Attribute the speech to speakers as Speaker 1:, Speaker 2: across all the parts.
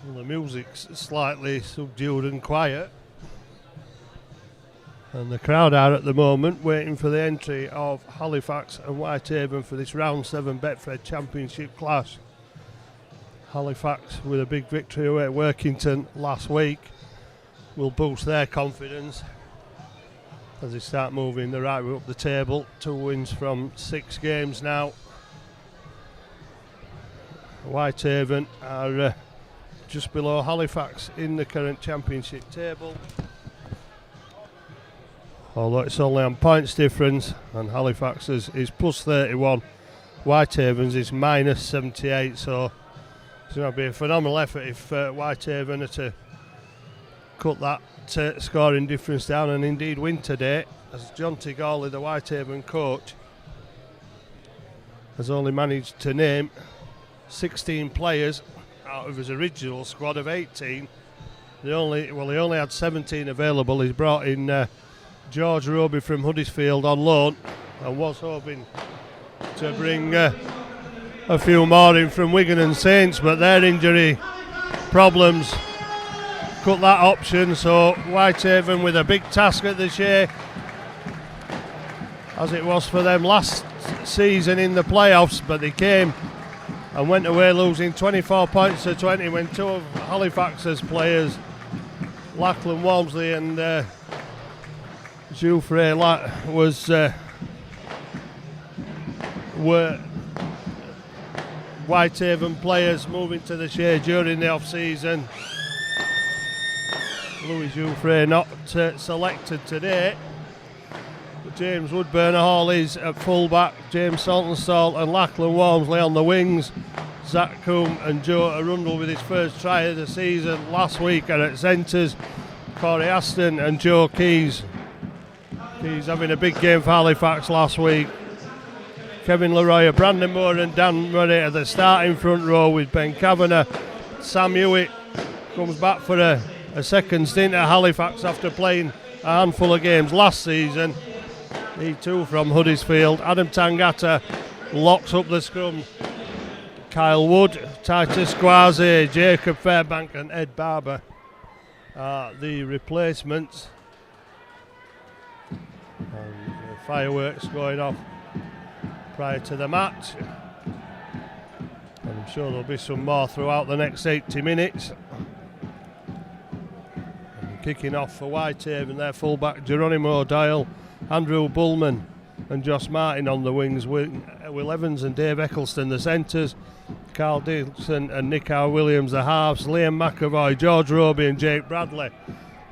Speaker 1: Well, the music's slightly subdued and quiet. And the crowd are at the moment waiting for the entry of Halifax and Whitehaven for this round 7 Betfred Championship clash. Halifax with a big victory away at Workington last week will boost their confidence as they start moving the right way up the table. 2 wins from 6 games now. Whitehaven are just below Halifax in the current championship table, although it's only on points difference, and Halifax's is plus 31, Whitehaven's is minus 78, so it's going to be a phenomenal effort if Whitehaven are to cut that scoring difference down and indeed win today, as John Tigorley, the Whitehaven coach, has only managed to name 16 players out of his original squad of 18. He only had 17 available. He's brought in George Roby from Huddersfield on loan and was hoping to bring a few more in from Wigan and Saints, but their injury problems cut that option, so Whitehaven with a big task at the Shea, as it was for them last season in the playoffs, but they came and went away losing 24 points to 20 when 2 of Halifax's players, Lachlan Walmsley and Jouffre, were Whitehaven players moving to the Shea during the off-season. Louis Jouffre not selected today, but James Woodburn-Hall is at full-back, James Saltonstall and Lachlan Walmsley on the wings. Zach Coombe and Joe Arundel with his first try of the season last week are at centres. Corey Aston and Joe Keys. Keys having a big game for Halifax last week. Kevin Leroy, Brandon Moore and Dan Murray are the starting front row with Ben Kavanagh. Sam Hewitt comes back for a second stint at Halifax after playing a handful of games last season. He too from Huddersfield. Adam Tangata locks up the scrum. Kyle Wood, Titus Quasi, Jacob Fairbank and Ed Barber are the replacements. And the fireworks going off prior to the match. And I'm sure there'll be some more throughout the next 80 minutes. And kicking off for Whitehaven, their fullback Geronimo Doyle, Andrew Bullman and Josh Martin on the wings, Will Evans and Dave Eccleston the centres, Carl Dixon and Nick R. Williams the halves, Liam McAvoy, George Roby and Jake Bradley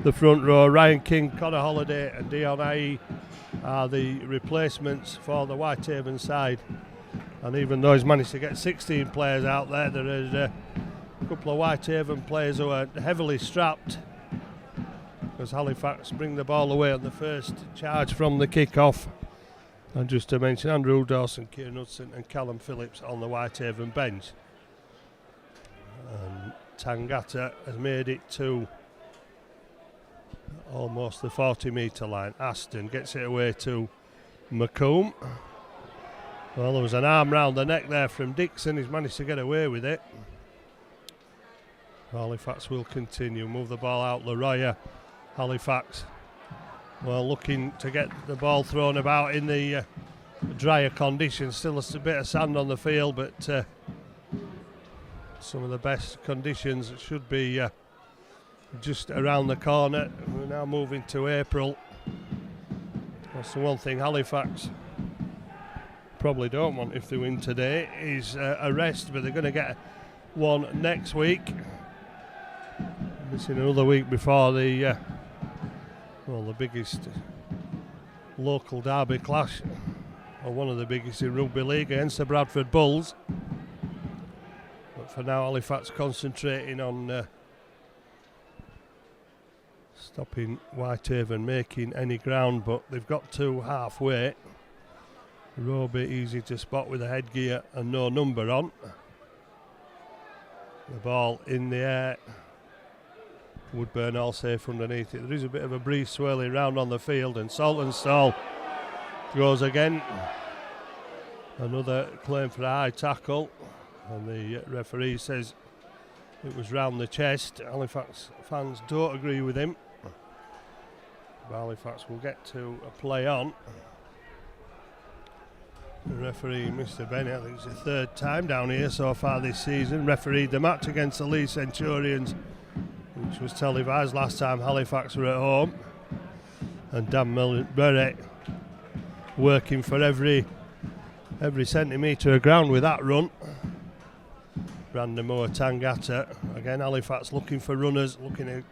Speaker 1: the front row, Ryan King, Connor Holliday and Dion Aye are the replacements for the Whitehaven side. And even though he's managed to get 16 players out there, there is a couple of Whitehaven players who are heavily strapped, because Halifax bring the ball away on the first charge from the kick-off. And just to mention, Andrew Dawson, Kieran Hudson and Callum Phillips on the Whitehaven bench. And Tangata has made it to almost the 40-metre line. Aston gets it away to McComb. Well, there was an arm round the neck there from Dixon. He's managed to get away with it. Halifax will continue. Move the ball out. Leroy, Halifax. Well, looking to get the ball thrown about in the drier conditions. Still a bit of sand on the field, but some of the best conditions should be just around the corner. We're now moving to April. That's the one thing Halifax probably don't want if they win today, is a rest, but they're going to get one next week. Missing another week before the biggest local derby clash, or one of the biggest in rugby league, against the Bradford Bulls. But for now, Halifax concentrating on stopping Whitehaven making any ground, but they've got to halfway. Roby easy to spot with a headgear and no number on. The ball in the air. Woodburn all safe underneath it. There is a bit of a breeze swirling round on the field, and Saltonstall goes again. Another claim for a high tackle, and the referee says It was round the chest. Halifax fans don't agree with him. But Halifax will get to a play on. The referee, Mr. Bennett, I think it's the third time down here so far this season, refereed the match against the Leeds Centurions, which was televised last time Halifax were at home. And Dan Milbury working for every centimetre of ground with that run. Brandon Moore Tangata. Again, Halifax looking for runners, looking to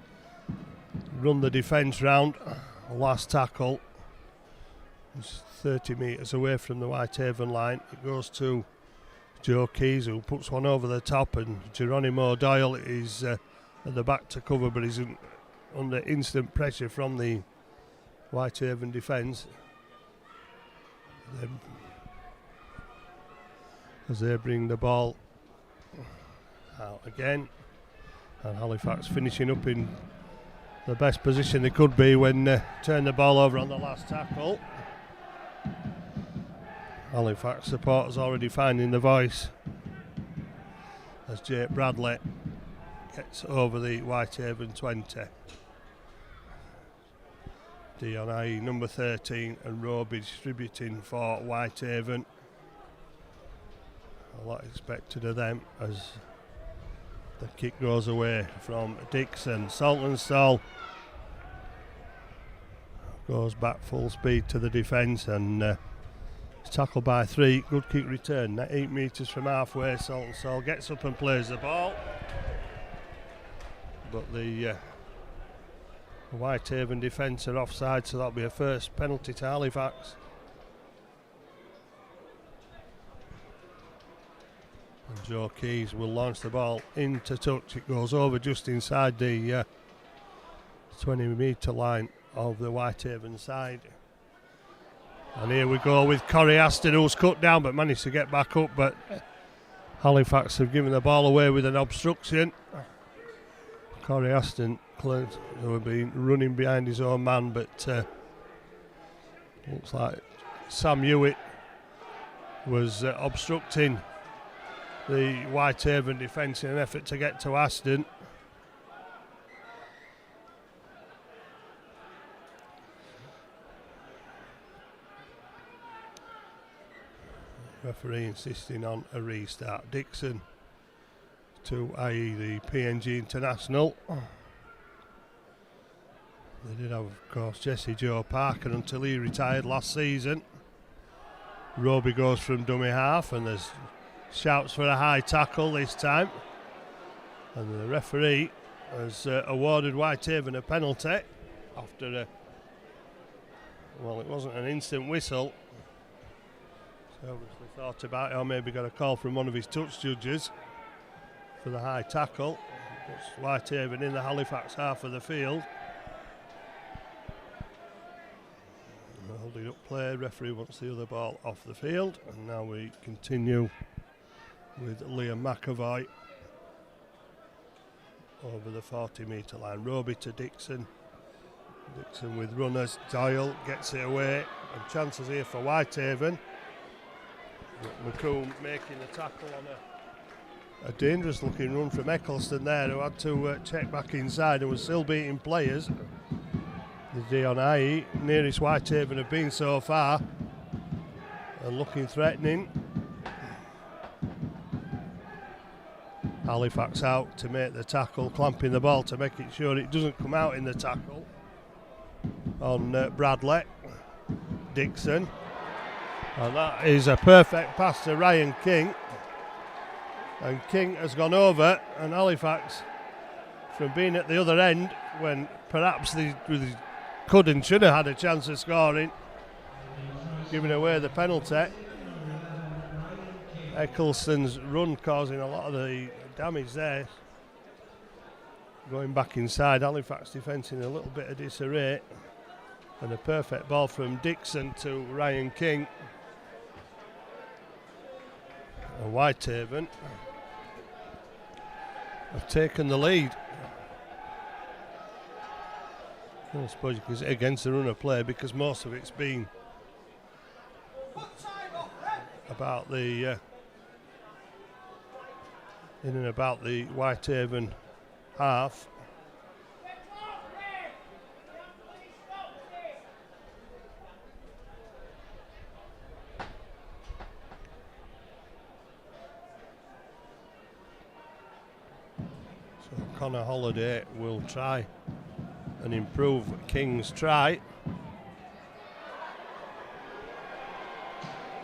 Speaker 1: run the defence round. Last tackle. It's 30 metres away from the Whitehaven line. It goes to Joe Keys, who puts one over the top, and Geronimo Doyle is at the back to cover, but he's under instant pressure from the Whitehaven defence. As they bring the ball out again, and Halifax finishing up in the best position they could be when turned the ball over on the last tackle. Halifax supporters already finding the voice as Jake Bradley gets over the Whitehaven 20. Dion number 13 and Roby distributing for Whitehaven. A lot expected of them as the kick goes away from Dixon. Saltonstall goes back full speed to the defence and tackled by 3. Good kick return, 8 metres from halfway. Saltonstall gets up and plays the ball, but the Whitehaven defence are offside, so that'll be a first penalty to Halifax. And Joe Keys will launch the ball into touch. It goes over just inside the 20 metre line of the Whitehaven side. And here we go with Corey Aston, who's cut down but managed to get back up, but Halifax have given the ball away with an obstruction. Corey Aston, who have been running behind his own man, but looks like Sam Hewitt was obstructing the Whitehaven defence in an effort to get to Aston. Referee insisting on a restart. Dixon to IE the PNG International. They did have, of course, Jesse Joe Parker until he retired last season. Roby goes from dummy half and there's shouts for a high tackle this time. And the referee has awarded Whitehaven a penalty after it wasn't an instant whistle. So obviously thought about it, or maybe got a call from one of his touch judges for the high tackle. Puts Whitehaven in the Halifax half of the field. Holding up play, referee wants the other ball off the field, and now we continue with Liam McAvoy over the 40 metre line. Roby to Dixon. Dixon with runners. Doyle gets it away, and chances here for Whitehaven. McComb making the tackle on a dangerous looking run from Eccleston there, who had to check back inside and was still beating players. The Dion IE, nearest Whitehaven have been so far, and looking threatening. Halifax out to make the tackle, clamping the ball to make it sure it doesn't come out in the tackle on Bradley. Dixon, and that is a perfect pass to Ryan King, and King has gone over, and Halifax, from being at the other end when perhaps they could and should have had a chance of scoring, giving away the penalty. Eccleston's run causing a lot of the damage there. Going back inside, Halifax defence in a little bit of disarray, and a perfect ball from Dixon to Ryan King. And Whitehaven have taken the lead. I suppose you can say against the run of play, because most of it's been about the in and about the Whitehaven half. So Connor Holliday will try and improve King's try,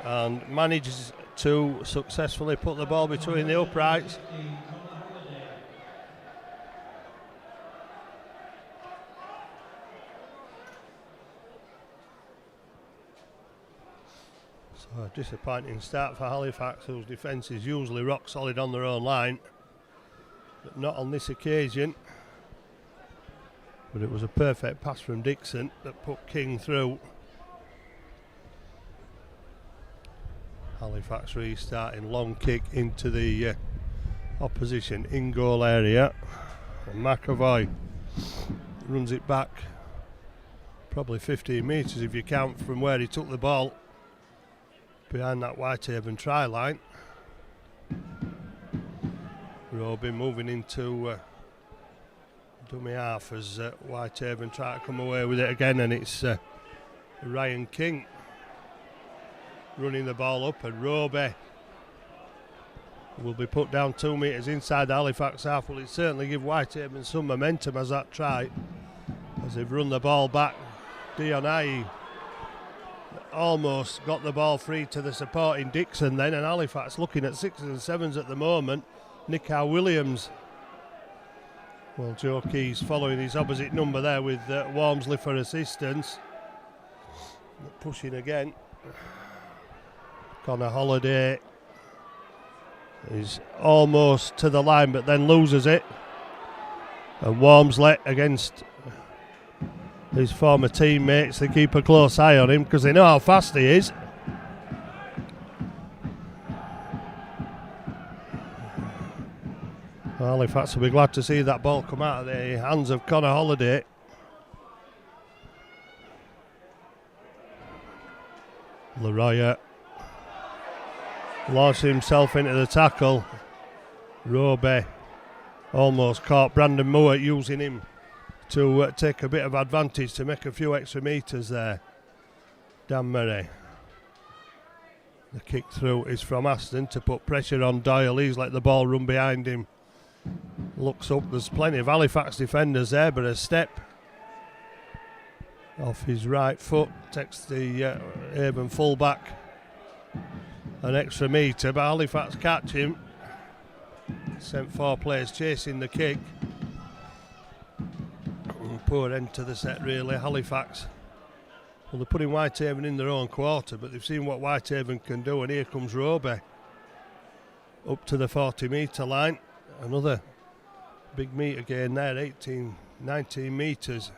Speaker 1: and manages to successfully put the ball between the uprights. So a disappointing start for Halifax, whose defence is usually rock solid on their own line, but not on this occasion. But it was a perfect pass from Dixon that put King through. Halifax restarting, long kick into the opposition in-goal area. And McAvoy runs it back probably 15 metres if you count from where he took the ball, behind that Whitehaven try line. Roby moving into dummy half as Whitehaven try to come away with it again, and it's Ryan King running the ball up, and Roby will be put down 2 metres inside the Halifax half. Will it certainly give Whitehaven some momentum as that try, as they've run the ball back. Dionai almost got the ball free to the supporting Dixon then, and Halifax looking at 6s and 7s at the moment. Nicar Williams, well, Joe Keys following his opposite number there with Walmsley for assistance. Pushing again. Connor Holliday is almost to the line but then loses it, and Walmsley against his former teammates, they keep a close eye on him because they know how fast he is. Halifax will be glad to see that ball come out of the hands of Connor Holliday. Leroy launched himself into the tackle. Roby almost caught Brandon Moore, using him to take a bit of advantage to make a few extra metres there. Dan Murray. The kick through is from Aston to put pressure on Doyle. He's let the ball run behind him. Looks up, there's plenty of Halifax defenders there, but a step off his right foot takes the Haven full-back an extra metre, but Halifax catch him. Sent 4 players chasing the kick. Poor end to the set really. Halifax, well, they're putting Whitehaven in their own quarter, but they've seen what Whitehaven can do, and here comes Roby up to the 40 metre line. Another big metre gain there, 19 metres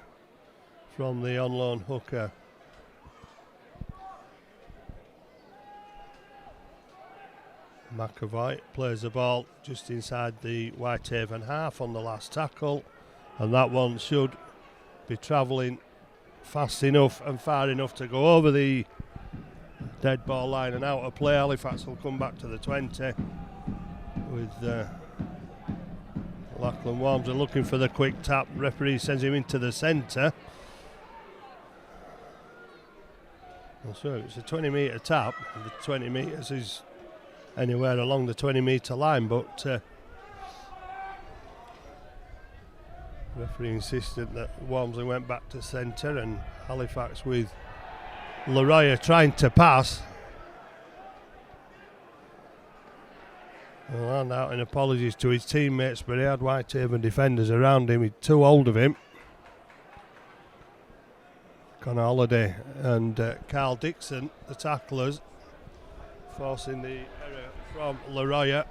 Speaker 1: from the on-loan hooker. McAvoy plays the ball just inside the Whitehaven half on the last tackle, and that one should be travelling fast enough and far enough to go over the dead ball line and out of play. Halifax will come back to the 20 with Lachlan Walmsley looking for the quick tap. Referee sends him into the centre. So it's a 20 metre tap. The 20 metres is anywhere along the 20 metre line, but referee insisted that Walmsley went back to centre, and Halifax with Leroy trying to pass. Well, and out in apologies to his teammates, but he had Whitehaven defenders around him. He's too old of him. Connor Holliday and Carl Dixon, the tacklers, forcing the error from Leroy.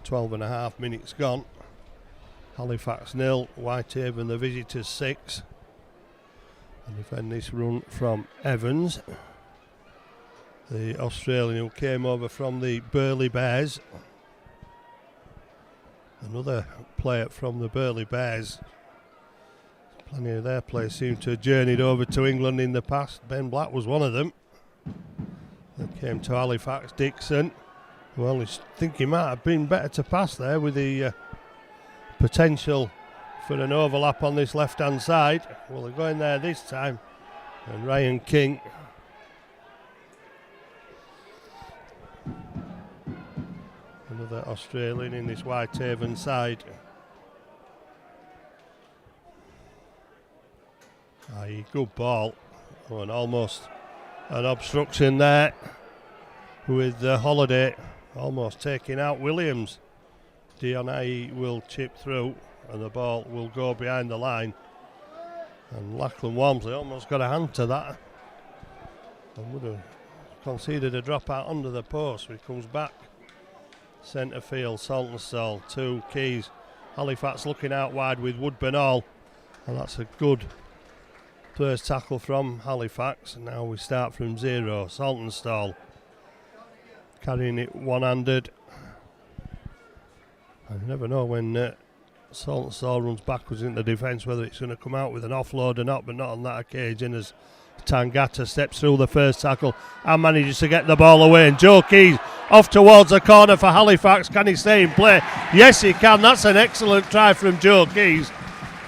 Speaker 1: 12 and a half minutes gone. Halifax 0, Whitehaven the visitors 6. And defend this run from Evans, the Australian who came over from the Burleigh Bears. Another player from the Burleigh Bears Plenty of their players seem to have journeyed over to England in the past. Ben Black was one of them. That came to Halifax. Dixon, well, I think he might have been better to pass there with the potential for an overlap on this left-hand side. Well, they're going there this time. And Ryan King. Another Australian in this Whitehaven side. Aye, good ball. Oh, and almost an obstruction there with Holiday almost taking out Williams. Dion Aye will chip through and the ball will go behind the line. And Lachlan Walmsley almost got a hand to that and would have conceded a drop out under the post. He comes back centre field. Saltonstall, 2 keys. Halifax looking out wide with Woodburn Hall, and that's a good first tackle from Halifax. And now we start from 0. Saltonstall carrying it one-handed. I never know when Saltonstall runs backwards into defence whether it's going to come out with an offload or not, but not on that occasion as Tangata steps through the first tackle and manages to get the ball away. And Joe Keys off towards the corner for Halifax. Can he stay in play? Yes, he can. That's an excellent try from Joe Keys,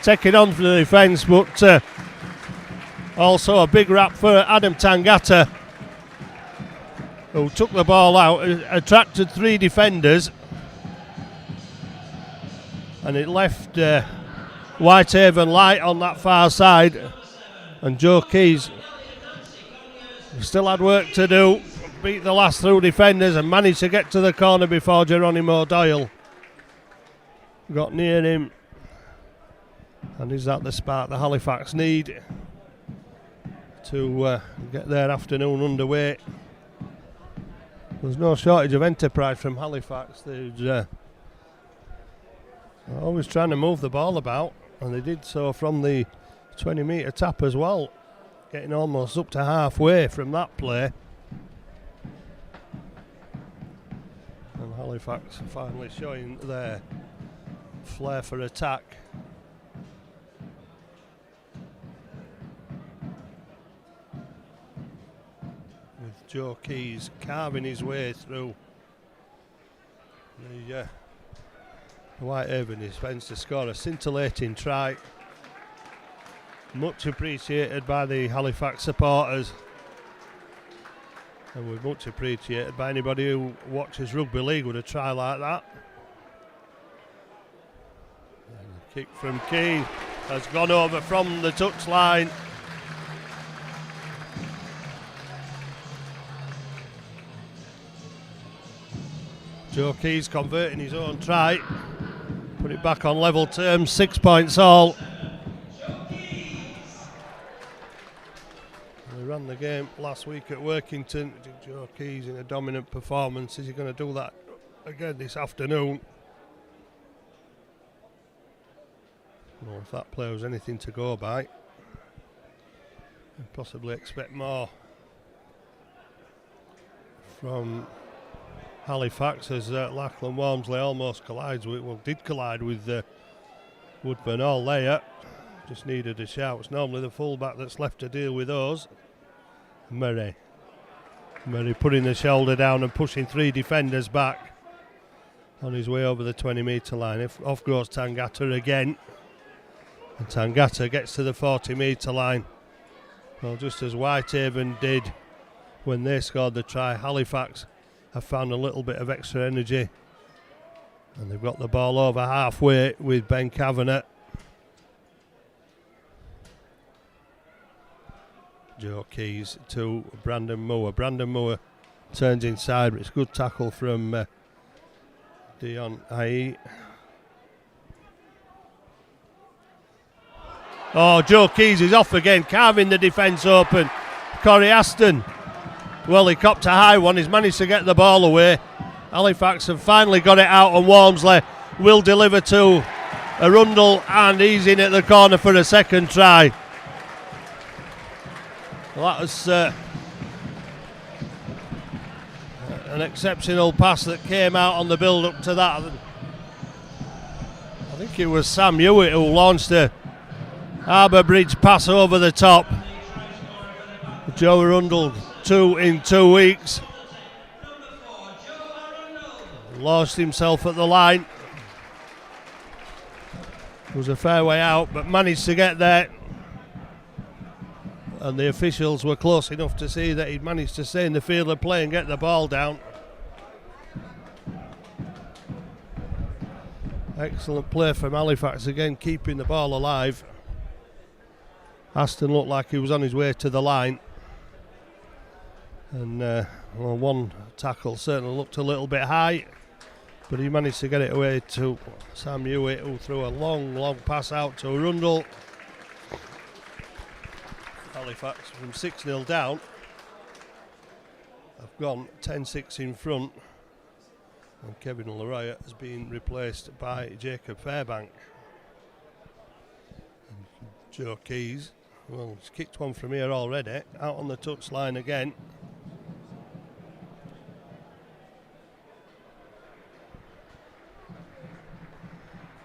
Speaker 1: taking on for the defence, but also a big rap for Adam Tangata, who took the ball out, attracted 3 defenders, and it left Whitehaven light on that far side. And Joe Keys still had work to do, beat the last through defenders and managed to get to the corner before Geronimo Doyle got near him. And is that the spark the Halifax need to get their afternoon underway? There's no shortage of enterprise from Halifax. They're always trying to move the ball about, and they did so from the 20-metre tap as well, getting almost up to halfway from that play. And Halifax finally showing their flair for attack. With Joe Keys carving his way through the Whitehaven defence to score a scintillating try. Much appreciated by the Halifax supporters, and we're much appreciated by anybody who watches rugby league with a try like that. And the kick from Keys has gone over from the touchline. Joe Keys converting his own try, put it back on level terms, 6 points all. We ran the game last week at Workington. Joe Keys in a dominant performance. Is he going to do that again this afternoon? Well, if that play was anything to go by, I'd possibly expect more from Halifax as Lachlan Walmsley almost did collide with Woodburn Hall there. Just needed a shout. It's normally the fullback that's left to deal with those. Murray putting the shoulder down and pushing 3 defenders back on his way over the 20-metre line. If off goes Tangata again, and Tangata gets to the 40-metre line. Well, just as Whitehaven did when they scored the try, Halifax have found a little bit of extra energy, and they've got the ball over halfway with Ben Kavanagh. Joe Keys to Brandon Moore. Brandon Moore turns inside, but it's a good tackle from Dion Aye. Oh, Joe Keys is off again, carving the defence open. Corey Aston, well, he copped a high one. He's managed to get the ball away. Halifax have finally got it out, and Walmsley will deliver to Arundel, and he's in at the corner for a second try. Well, that was an exceptional pass that came out on the build-up to that. I think it was Sam Hewitt who launched a Harbour Bridge pass over the top. Joe Arundel 2 in 2 weeks. Lost himself at the line. It was a fair way out, but managed to get there. And the officials were close enough to see that he'd managed to stay in the field of play and get the ball down. Excellent play from Halifax again, keeping the ball alive. Aston looked like he was on his way to the line. And one tackle certainly looked a little bit high, but he managed to get it away to Sam Hewitt, who threw a long pass out to Arundel. Halifax from 6-0 down have gone 10-6 in front, and Kevin Leroy has been replaced by Jacob Fairbank. And Joe Keys, well, he's kicked one from here already, out on the touchline again.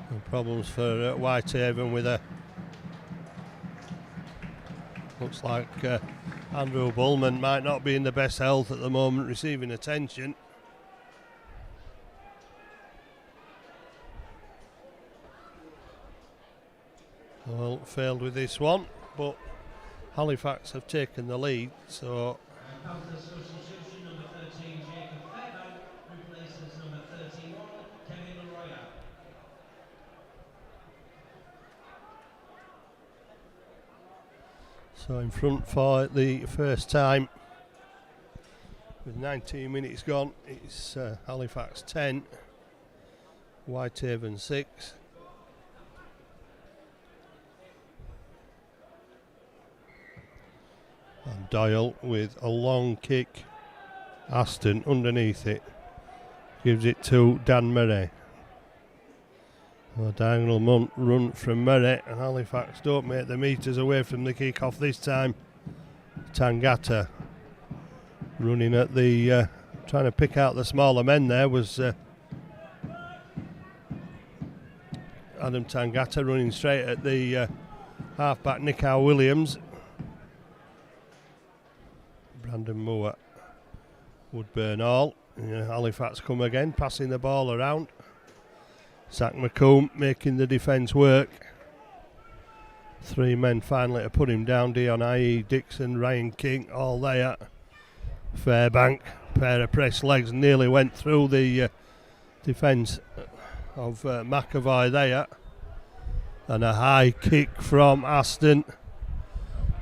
Speaker 1: No problems for Whitehaven with a... Looks like Andrew Bullman might not be in the best health at the moment, receiving attention. Well, failed with this one, but Halifax have taken the lead, so...
Speaker 2: Panthers substitution, number 13, Jacob Fairbank, replaces number 31, Kevin Leroy.
Speaker 1: So in front for the first time, with 19 minutes gone, it's Halifax 10, Whitehaven 6. And Doyle with a long kick, Aston underneath it, gives it to Dan Murray. A diagonal run from Murray, and Halifax don't make the metres away from the kick-off this time. Tangata running at the... trying to pick out the smaller men there was Adam Tangata running straight at the half-back Nick Howe Williams. Brandon Moore would burn all. Halifax come again, passing the ball around. Zach McComb making the defence work. 3 men finally to put him down. Dion I.E. Dixon, Ryan King, all there. Fairbank, pair of press legs, nearly went through the defence of McAvoy there. And a high kick from Aston.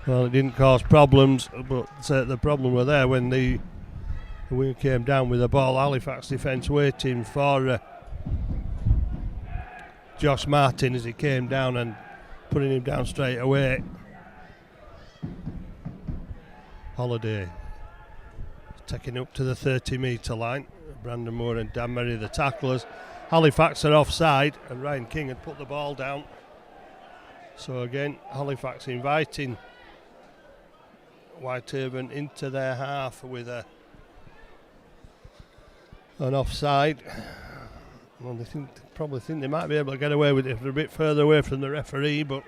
Speaker 1: Well, it didn't cause problems, but the problem were there when the wing came down with the ball. Halifax defence waiting for Josh Martin as he came down and putting him down straight away. Holiday taking up to the 30-metre line. Brandon Moore and Dan Murray the tacklers. Halifax are offside and Ryan King had put the ball down. So again, Halifax inviting Whitehaven into their half with an offside. Well, they probably think they might be able to get away with it if they're a bit further away from the referee, but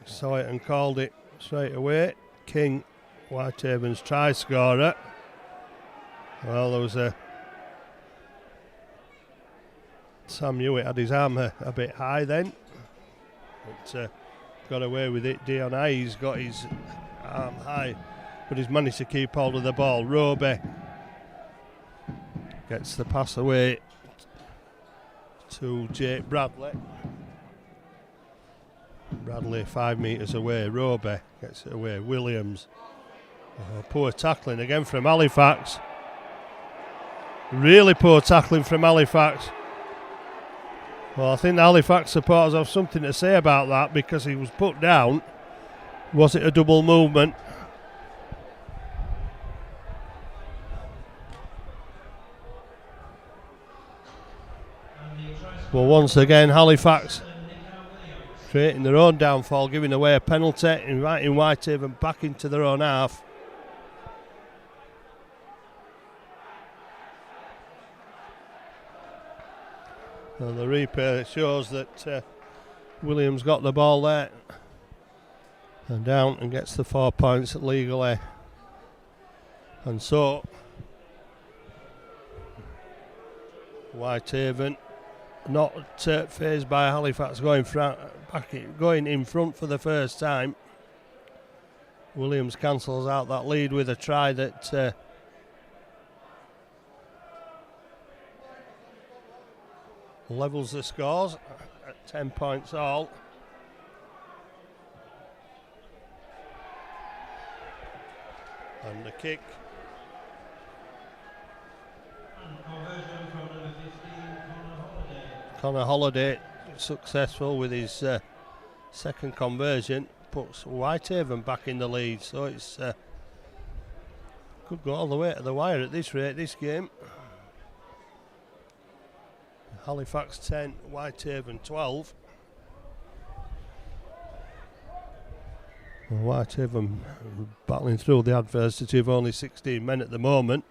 Speaker 1: saw it and called it straight away. King, Whitehaven's try scorer. Well, there was a Sam Hewitt had his arm a bit high then, but got away with it. Dion Hayes got his arm high, but he's managed to keep hold of the ball. Roby gets the pass away to Jake Bradley. Bradley 5 metres away. Roby gets it away. Williams. Poor tackling again from Halifax. Really poor tackling from Halifax. Well, I think the Halifax supporters have something to say about that because he was put down. Was it a double movement? Well, once again, Halifax creating their own downfall, giving away a penalty, inviting Whitehaven back into their own half. And the replay shows that Williams got the ball there and down and gets the 4 points legally. And so Whitehaven not fazed by Halifax going in front for the first time. Williams cancels out that lead with a try that levels the scores at 10 points all. And the kick.
Speaker 2: And conversion from number 15,
Speaker 1: Connor Holliday successful with his second conversion, puts Whitehaven back in the lead, so it's could go all the way to the wire at this rate, this game. Halifax 10, Whitehaven 12. Well, Whitehaven battling through the adversity of only 16 men at the moment.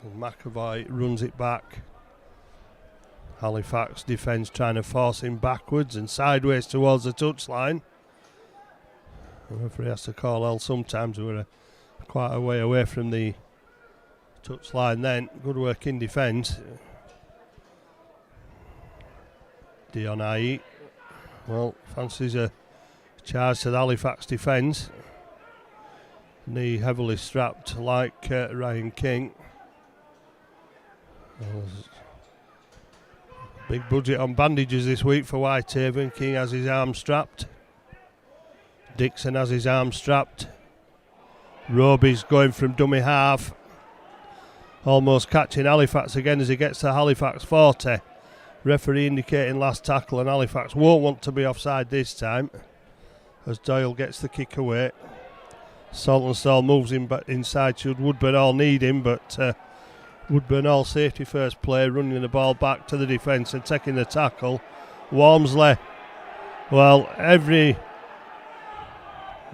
Speaker 1: And McAvoy runs it back. Halifax defence trying to force him backwards and sideways towards the touchline. The referee has to call L sometimes. We're quite a way away from the touchline then. Good work in defence. Dion Aye, well, fancies a charge to the Halifax defence. Knee heavily strapped like Ryan King. Big budget on bandages this week for Whitehaven. King has his arm strapped. Dixon has his arm strapped. Roby's going from dummy half. Almost catching Halifax again as he gets to Halifax 40. Referee indicating last tackle, and Halifax won't want to be offside this time as Doyle gets the kick away. Saltonstall moves him back inside should Woodburn all need him, but Woodburn all safety first play, running the ball back to the defence and taking the tackle. Walmsley, well, every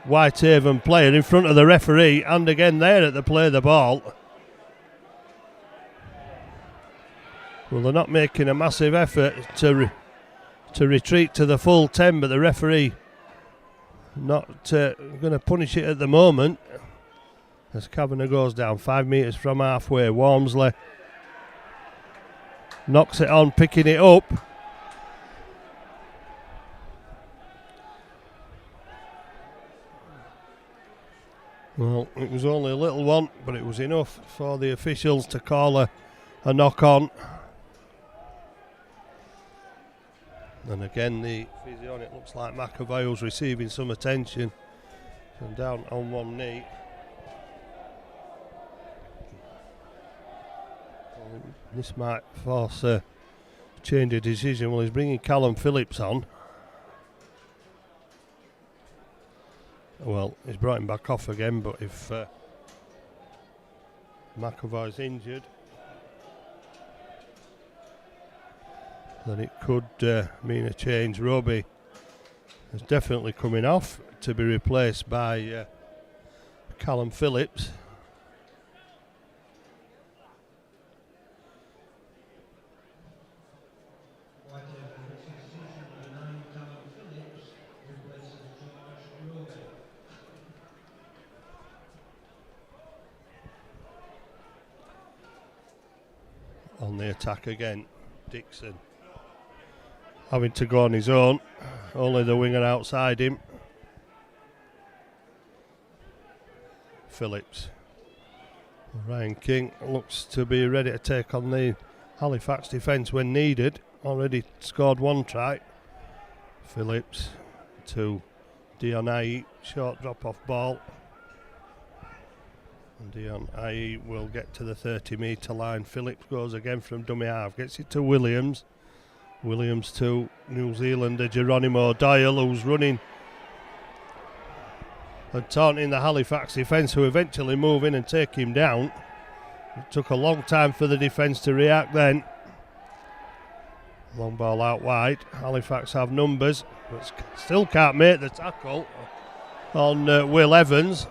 Speaker 1: Whitehaven player in front of the referee and again there at the play of the ball. Well, they're not making a massive effort to retreat to the full 10, but the referee not going to punish it at the moment as Kavanagh goes down 5 metres from halfway. Walmsley knocks it on, picking it up. Well, it was only a little one, but it was enough for the officials to call a knock on. And again, the physio, it looks like McAvoy was receiving some attention. So down on one knee. This might force a change of decision. Well, he's bringing Callum Phillips on. Well, he's brought him back off again, but if McAvoy's injured, then it could mean a change. Roby is definitely coming off to be replaced by Callum Phillips. On the attack again, Dixon having to go on his own, only the winger outside him. Phillips. Ryan King looks to be ready to take on the Halifax defence when needed. Already scored one try. Phillips to Dion Aye, short drop off ball. And Dion Aye will get to the 30 metre line. Phillips goes again from dummy half, gets it to Williams. Williams to New Zealander Geronimo Doyle, who's running and taunting the Halifax defence, who eventually move in and take him down. It took a long time for the defence to react then. Long ball out wide. Halifax have numbers, but still can't make the tackle on Will Evans.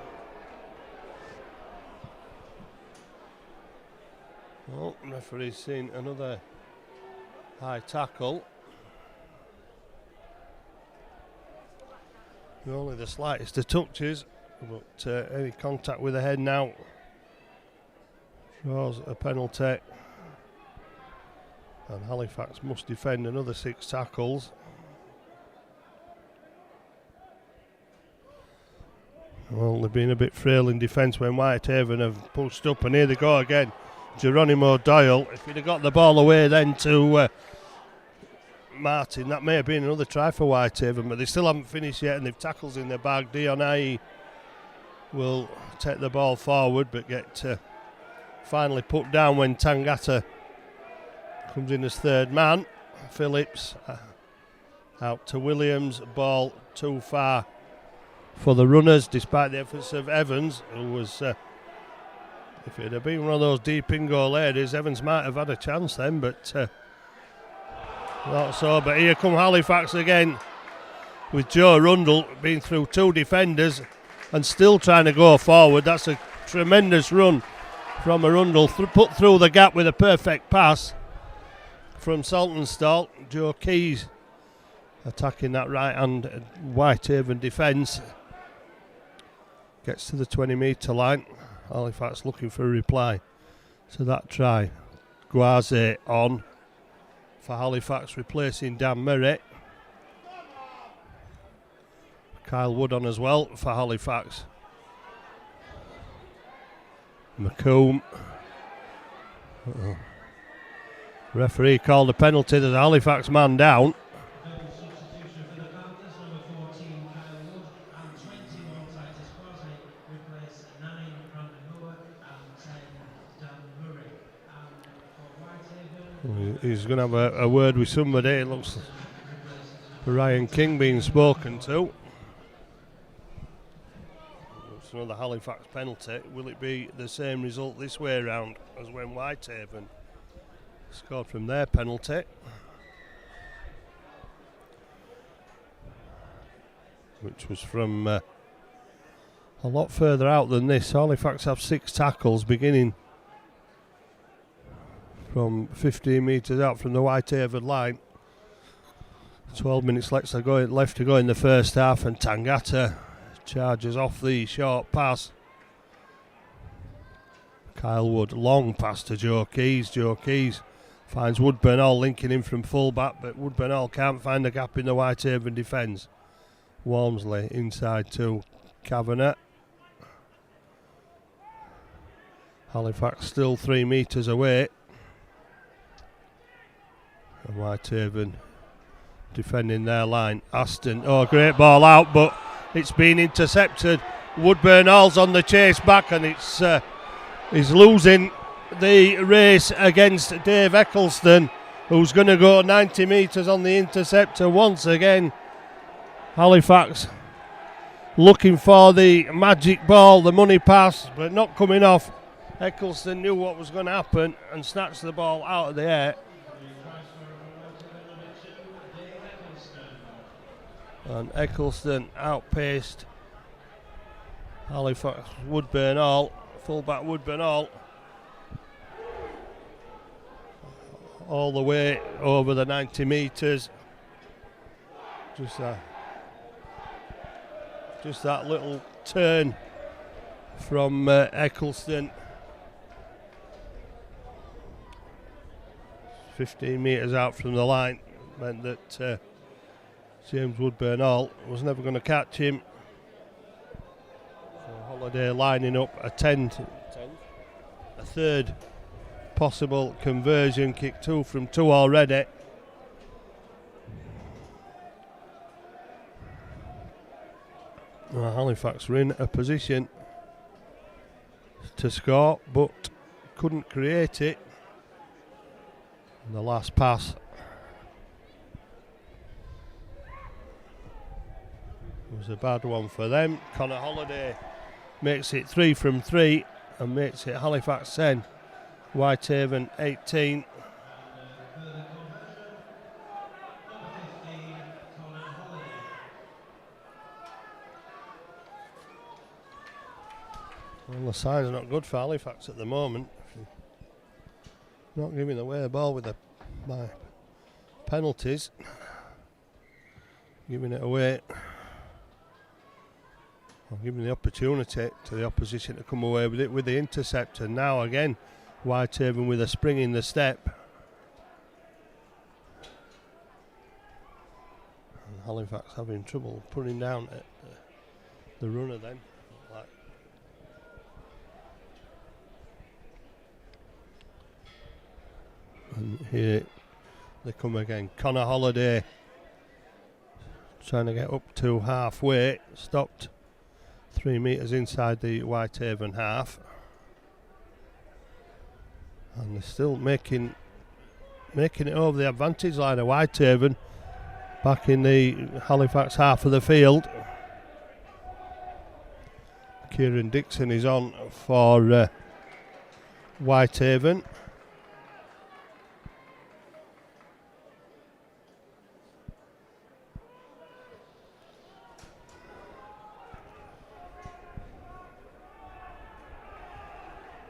Speaker 1: Well, referee's seen another high tackle. Only the slightest of touches, but any contact with the head now draws a penalty. And Halifax must defend another 6 tackles. Well, they've been a bit frail in defence when Whitehaven have pushed up, and here they go again. Geronimo Doyle. If he'd have got the ball away then to Martin, that may have been another try for Whitehaven, but they still haven't finished yet, and they've tackles in their bag. Dionai will take the ball forward, but get finally put down when Tangata comes in as third man. Phillips out to Williams. Ball too far for the runners, despite the efforts of Evans, who was, if it had been one of those deep in-goal areas, Evans might have had a chance then, but not so. But here come Halifax again, with Joe Rundle being through 2 defenders and still trying to go forward. That's a tremendous run from Arundel, put through the gap with a perfect pass from Saltonstall. Joe Keys attacking that right-hand Whitehaven defence. Gets to the 20-metre line. Halifax looking for a reply to that try. Guaze on for Halifax, replacing Dan Merritt. Kyle Wood on as well for Halifax. McComb. Referee called a penalty. There's a Halifax man down.
Speaker 2: Substitution for the Panthers, number 14 Kyle Wood and 21 Titus Quasi replace 9 Brandon Moore and 10 Dan Murray. And for Whitehaven,
Speaker 1: He's going to have a word with somebody. It looks Ryan King being spoken to. It's another Halifax penalty. Will it be the same result this way around as when Whitehaven scored from their penalty? Which was from a lot further out than this. Halifax have 6 tackles beginning from 15 metres out from the Whitehaven line. 12 minutes left to go in the first half, and Tangata charges off the short pass. Kyle Wood, long pass to Joe Keys. Joe Keys finds Woodburn Hall linking in from full back, but Woodburn Hall can't find a gap in the Whitehaven defence. Walmsley inside to Kavanagh. Halifax still 3 metres away. And Whitehaven defending their line. Aston, great ball out, but it's been intercepted. Woodburn Hall's on the chase back, and he's losing the race against Dave Eccleston, who's going to go 90 metres on the interceptor once again. Halifax looking for the magic ball, the money pass, but not coming off. Eccleston knew what was going to happen and snatched the ball out of the air. And Eccleston outpaced Halifax. Woodburn Hall, fullback Woodburn Hall, all the way over the 90 metres. Just that little turn from Eccleston. 15 metres out from the line meant that James Woodburn Hall was never going to catch him. So Holiday lining up a third possible conversion kick, 2 from 2 already. Well, Halifax were in a position to score, but couldn't create it. And the last pass was a bad one for them. Connor Holiday makes it 3 from 3 and makes it Halifax 10, Whitehaven 18. Well, the sign's not good for Halifax at the moment. Not giving away a ball with by penalties. Giving it away Giving the opportunity to the opposition to come away with it with the intercept. And now again, Whitehaven with a spring in the step. And Halifax having trouble putting down the runner then. And here they come again. Connor Holliday trying to get up to halfway. Stopped 3 metres inside the Whitehaven half. And they're still making it over the advantage line of Whitehaven. Back in the Halifax half of the field. Kieran Dixon is on for Whitehaven.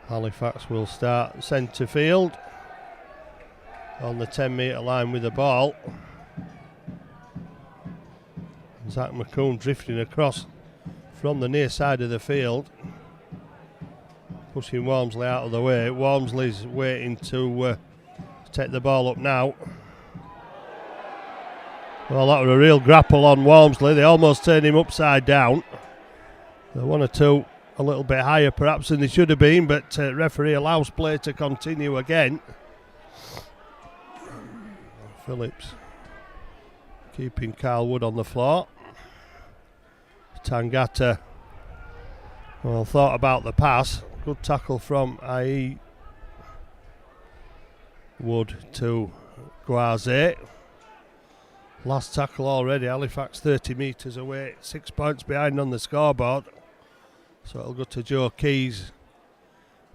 Speaker 1: Halifax will start centre field on the 10-metre line with the ball. Zach McComb drifting across from the near side of the field, pushing Walmsley out of the way. Walmsley's waiting to take the ball up now. Well, that was a real grapple on Walmsley. They almost turned him upside down. The 1 or 2 a little bit higher perhaps than they should have been, but referee allows play to continue again. Phillips keeping Carl Wood on the floor. Tangata, well, thought about the pass. Good tackle from IE Wood to Guaze. Last tackle already. Halifax 30 metres away, 6 points behind on the scoreboard. So it'll go to Joe Keys.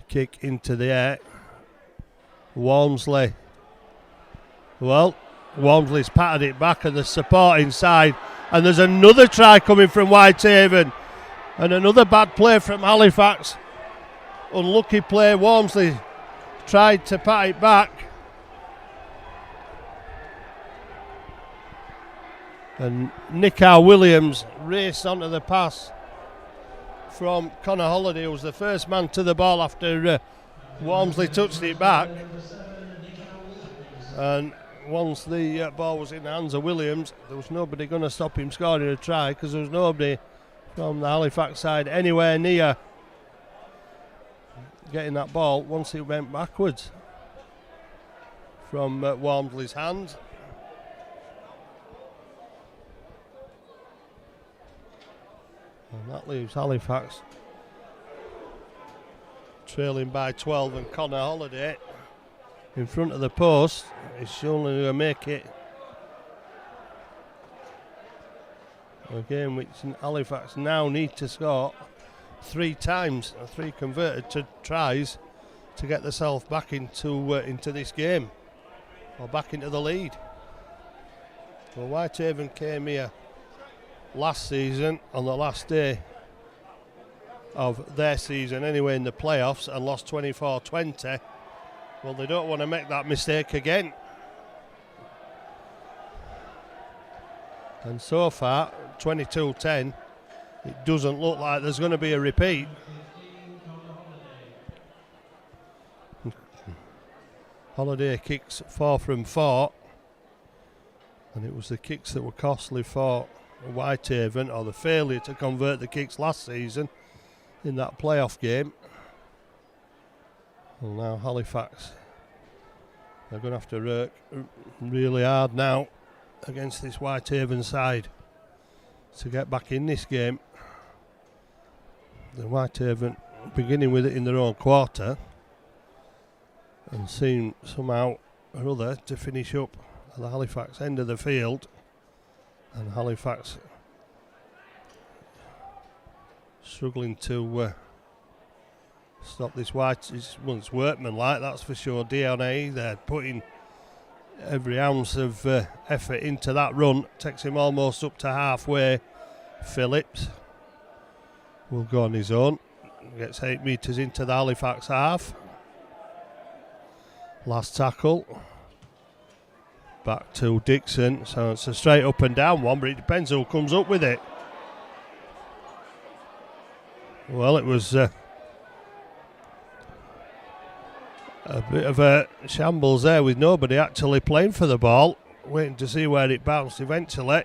Speaker 1: Kick into the air. Walmsley. Well, Walmsley's patted it back and the support inside. And there's another try coming from Whitehaven. And another bad play from Halifax. Unlucky play. Walmsley tried to pat it back. And Nickar Williams raced onto the pass from Connor Holliday, who was the first man to the ball after Walmsley touched it back. And once the ball was in the hands of Williams, there was nobody going to stop him scoring a try, because there was nobody from the Halifax side anywhere near getting that ball once it went backwards from Walmsley's hands. And that leaves Halifax trailing by 12, and Connor Holliday in front of the post is surely going to make it a game which Halifax now need to score 3 times, 3 converted to tries to get themselves back into this game, or back into the lead. Well, Whitehaven came here last season on the last day of their season anyway in the playoffs and lost 24-20. Well, they don't want to make that mistake again. And so far, 22-10, it doesn't look like there's going to be a repeat. Holliday kicks 4 from 4, and it was the kicks that were costly for Whitehaven, or the failure to convert the kicks last season in that playoff game. Well, now Halifax, they're going to have to work really hard now against this Whitehaven side to get back in this game. The Whitehaven beginning with it in their own quarter and seem somehow or other to finish up at the Halifax end of the field. And Halifax struggling to stop this it's workmanlike, that's for sure. DNA, they're putting every ounce of effort into that run. Takes him almost up to halfway. Phillips will go on his own. Gets 8 metres into the Halifax half. Last tackle. Back to Dixon, so it's a straight up and down one, but it depends who comes up with it. Well, it was a bit of a shambles there with nobody actually playing for the ball, waiting to see where it bounced. Eventually,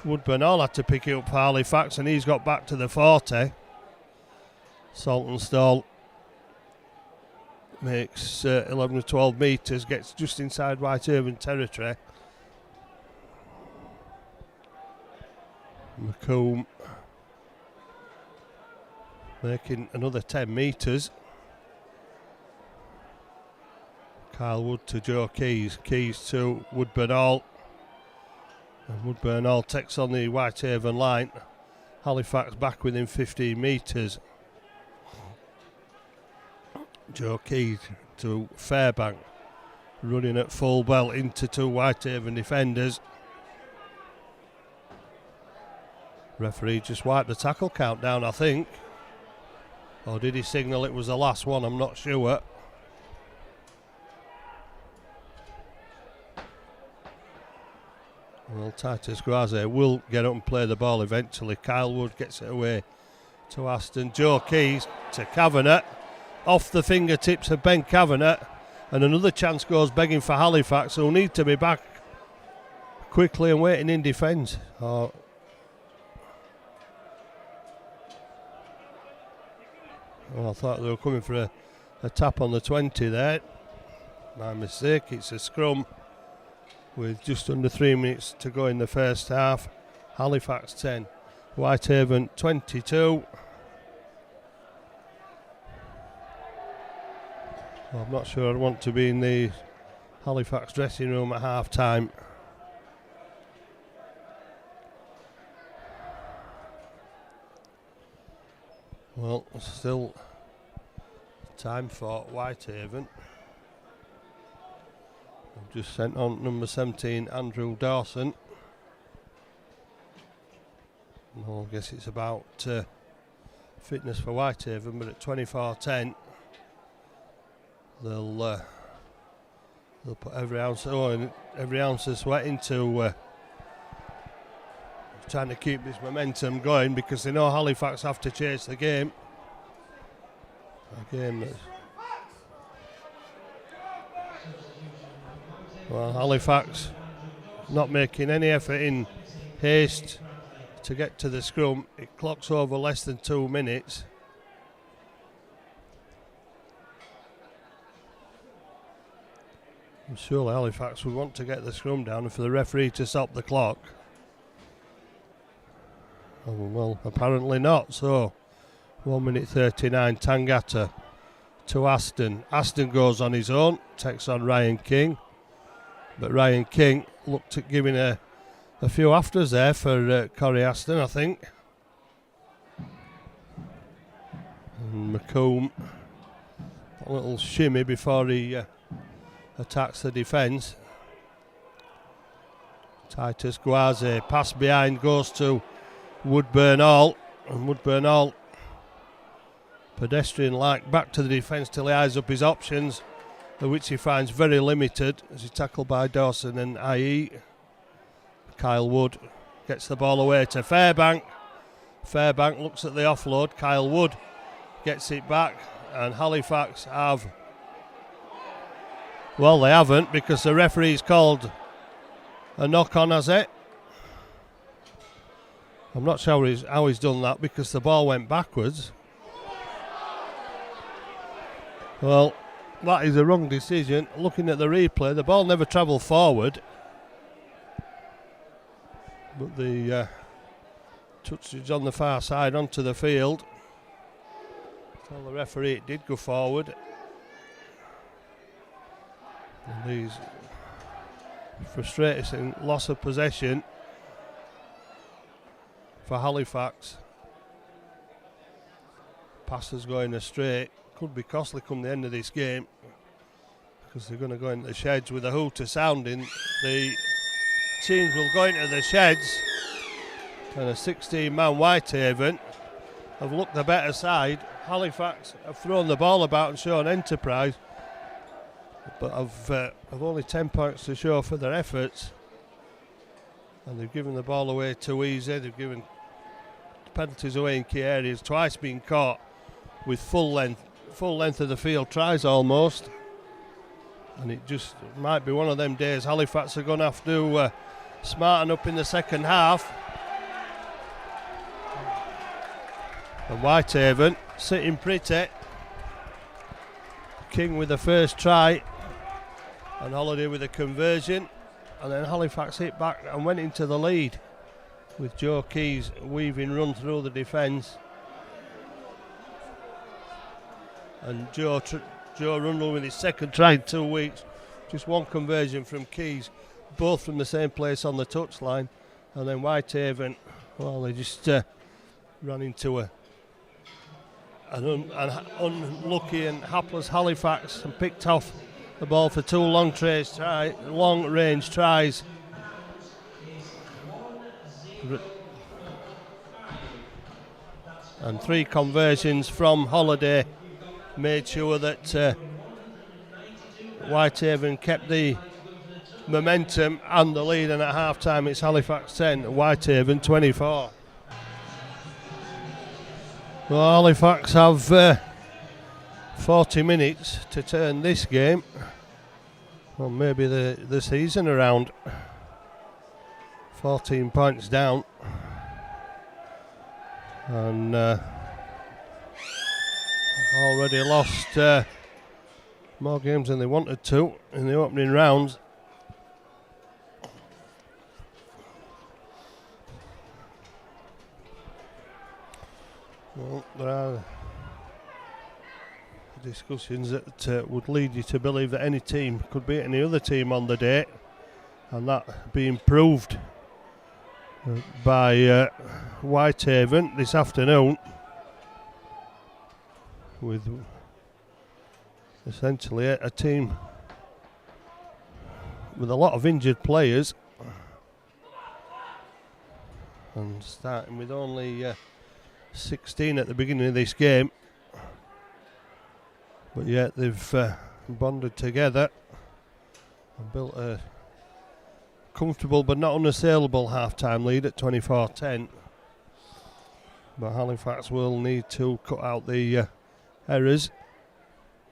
Speaker 1: Woodburn all had to pick it up for Halifax, and he's got back to the 40. Saltonstall makes 11 or 12 metres, gets just inside Whitehaven territory. McComb making another 10 metres. Kyle Wood to Joe Keys, Keys to Woodburn Hall, and Woodburn Hall takes on the Whitehaven line. Halifax back within 15 metres. Joe Keys to Fairbank, running at full belt into two Whitehaven defenders. Referee just wiped the tackle count down, I think. Or did he signal it was the last one? I'm not sure. Well, Titus Guaze will get up and play the ball eventually. Kyle Wood gets it away to Aston. Joe Keys to Kavanagh. Off the fingertips of Ben Kavanagh. And another chance goes begging for Halifax, who'll need to be back quickly and waiting in defence. Well, I thought they were coming for a tap on the 20 there. My mistake, it's a scrum with just under 3 minutes to go in the first half. Halifax 10, Whitehaven 22. Well, I'm not sure I'd want to be in the Halifax dressing room at half time. Well, still time for Whitehaven. I've just sent on number 17, Andrew Dawson. Well, I guess it's about fitness for Whitehaven, but at 24-10, they'll put every ounce of sweat into trying to keep this momentum going, because they know Halifax have to chase the game. A game that's, well, Halifax not making any effort in haste to get to the scrum. It clocks over less than 2 minutes. And surely Halifax would want to get the scrum down and for the referee to stop the clock. Oh, well, apparently not. So 1 minute 39, Tangata to Aston. Aston goes on his own, takes on Ryan King, but Ryan King looked at giving a few afters there for Corey Aston, I think. And McComb, a little shimmy before he attacks the defence. Titus Guaze, pass behind, goes to Woodburn Hall, and Woodburn Hall, pedestrian like, back to the defence till he eyes up his options, which he finds very limited as he's tackled by Dawson and IE. Kyle Wood gets the ball away to Fairbank. Fairbank looks at the offload. Kyle Wood gets it back, and Halifax have, well, they haven't, because the referee's called a knock on, has it? I'm not sure how he's done that, because the ball went backwards. Well, that is a wrong decision. Looking at the replay, the ball never travelled forward, but the touch is on the far side onto the field. Tell the referee it did go forward. And these frustrating loss of possession for Halifax. Passes going astray. Could be costly come the end of this game, because they're going to go into the sheds with a hooter sounding. The teams will go into the sheds, and a 16-man Whitehaven have looked the better side. Halifax have thrown the ball about and shown enterprise, but have only 10 points to show for their efforts, and they've given the ball away too easy. They've given penalties away in key areas, twice being caught with full length of the field tries almost. And it just might be one of them days Halifax are going to have to smarten up in the second half. And Whitehaven sitting pretty. King with the first try and Holiday with a conversion, and then Halifax hit back and went into the lead with Joe Keys weaving run through the defence, and Joe Rundle with his second try in 2 weeks. Just one conversion from Keys, both from the same place on the touchline. And then Whitehaven, well, they just ran into an unlucky and hapless Halifax and picked off the ball for two long-range tries. And 3 conversions from Holiday made sure that Whitehaven kept the momentum and the lead, and at half-time it's Halifax 10, Whitehaven 24. Well, Halifax have 40 minutes to turn this game, well, maybe the season around. 14 points down, and already lost more games than they wanted to in the opening rounds. Well, there are discussions that would lead you to believe that any team could beat any other team on the day, and that being proved by Whitehaven this afternoon, with essentially a team with a lot of injured players, and starting with only 16 at the beginning of this game, but yet they've bonded together and built a comfortable but not unassailable half-time lead at 24-10. But Halifax will need to cut out the errors.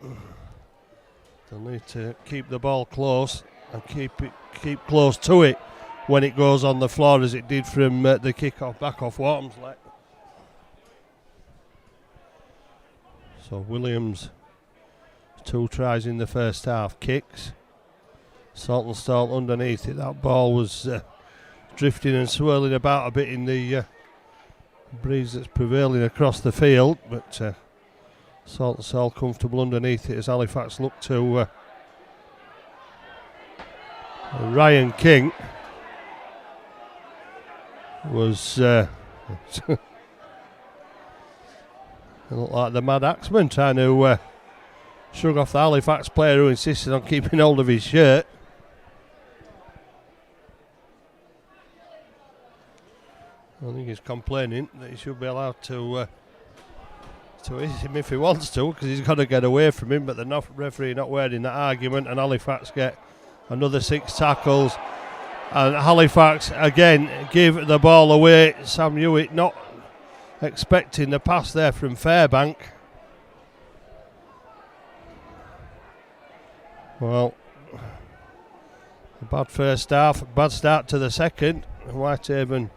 Speaker 1: They'll need to keep the ball close and keep close to it when it goes on the floor, as it did from the kick-off back off Wormsley. So Williams, 2 tries in the first half, kicks. Saltonstall underneath it. That ball was drifting and swirling about a bit in the breeze that's prevailing across the field, but Saltonstall comfortable underneath it as Halifax look to Ryan King was it looked like the Mad Axeman trying to shrug off the Halifax player who insisted on keeping hold of his shirt. I think he's complaining that he should be allowed to hit him if he wants to, because he's got to get away from him, but the referee not wearing that argument, and Halifax get another 6 tackles, and Halifax again give the ball away. Sam Hewitt not expecting the pass there from Fairbank. Well, a bad first half, bad start to the second. Whitehaven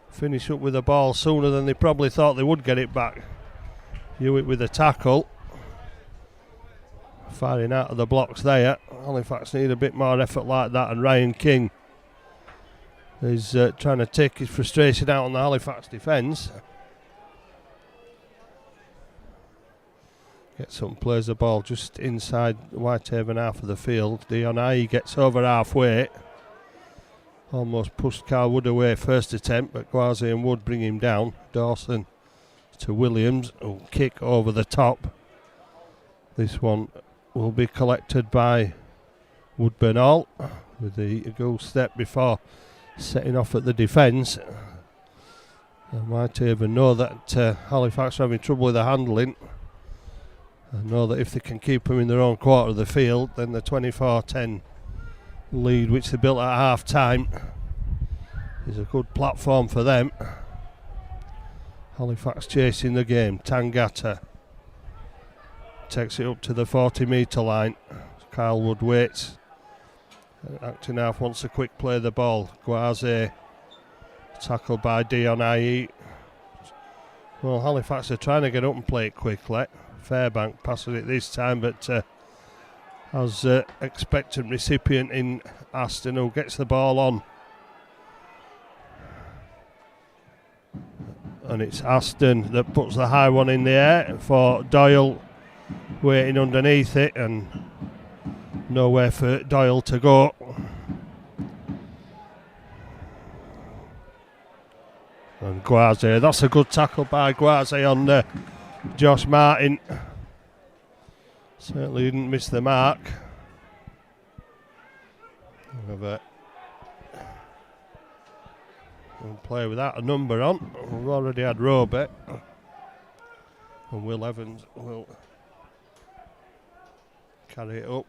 Speaker 1: finish up with the ball sooner than they probably thought they would get it back. Hewitt with a tackle, firing out of the blocks there. Halifax need a bit more effort like that, and Ryan King is trying to take his frustration out on the Halifax defence. Gets up and plays the ball just inside Whitehaven half of the field. Dion Aye gets over halfway. Almost pushed Carl Wood away first attempt, but Gwazi and Wood bring him down. Dawson to Williams, who'll kick over the top. This one will be collected by Woodburn Hall with the goal step before setting off at the defence. And Whitehaven know that Halifax are having trouble with the handling, and know that if they can keep them in their own quarter of the field, then the 24-10 lead which they built at half time is a good platform for them. Halifax chasing the game. Tangata takes it up to the 40-metre line. Kyle Wood waits. Acting half wants a quick play of the ball. Guaze tackled by Dion Aye. Well, Halifax are trying to get up and play it quickly. Fairbank passes it this time, but has expectant recipient in Aston, who gets the ball on. And it's Aston that puts the high one in the air for Doyle, waiting underneath it, and nowhere for Doyle to go. And Guaze, that's a good tackle by Guaze on Josh Martin. Certainly didn't miss the mark. We'll play without a number on. We've already had Robert. And Will Evans will carry it up.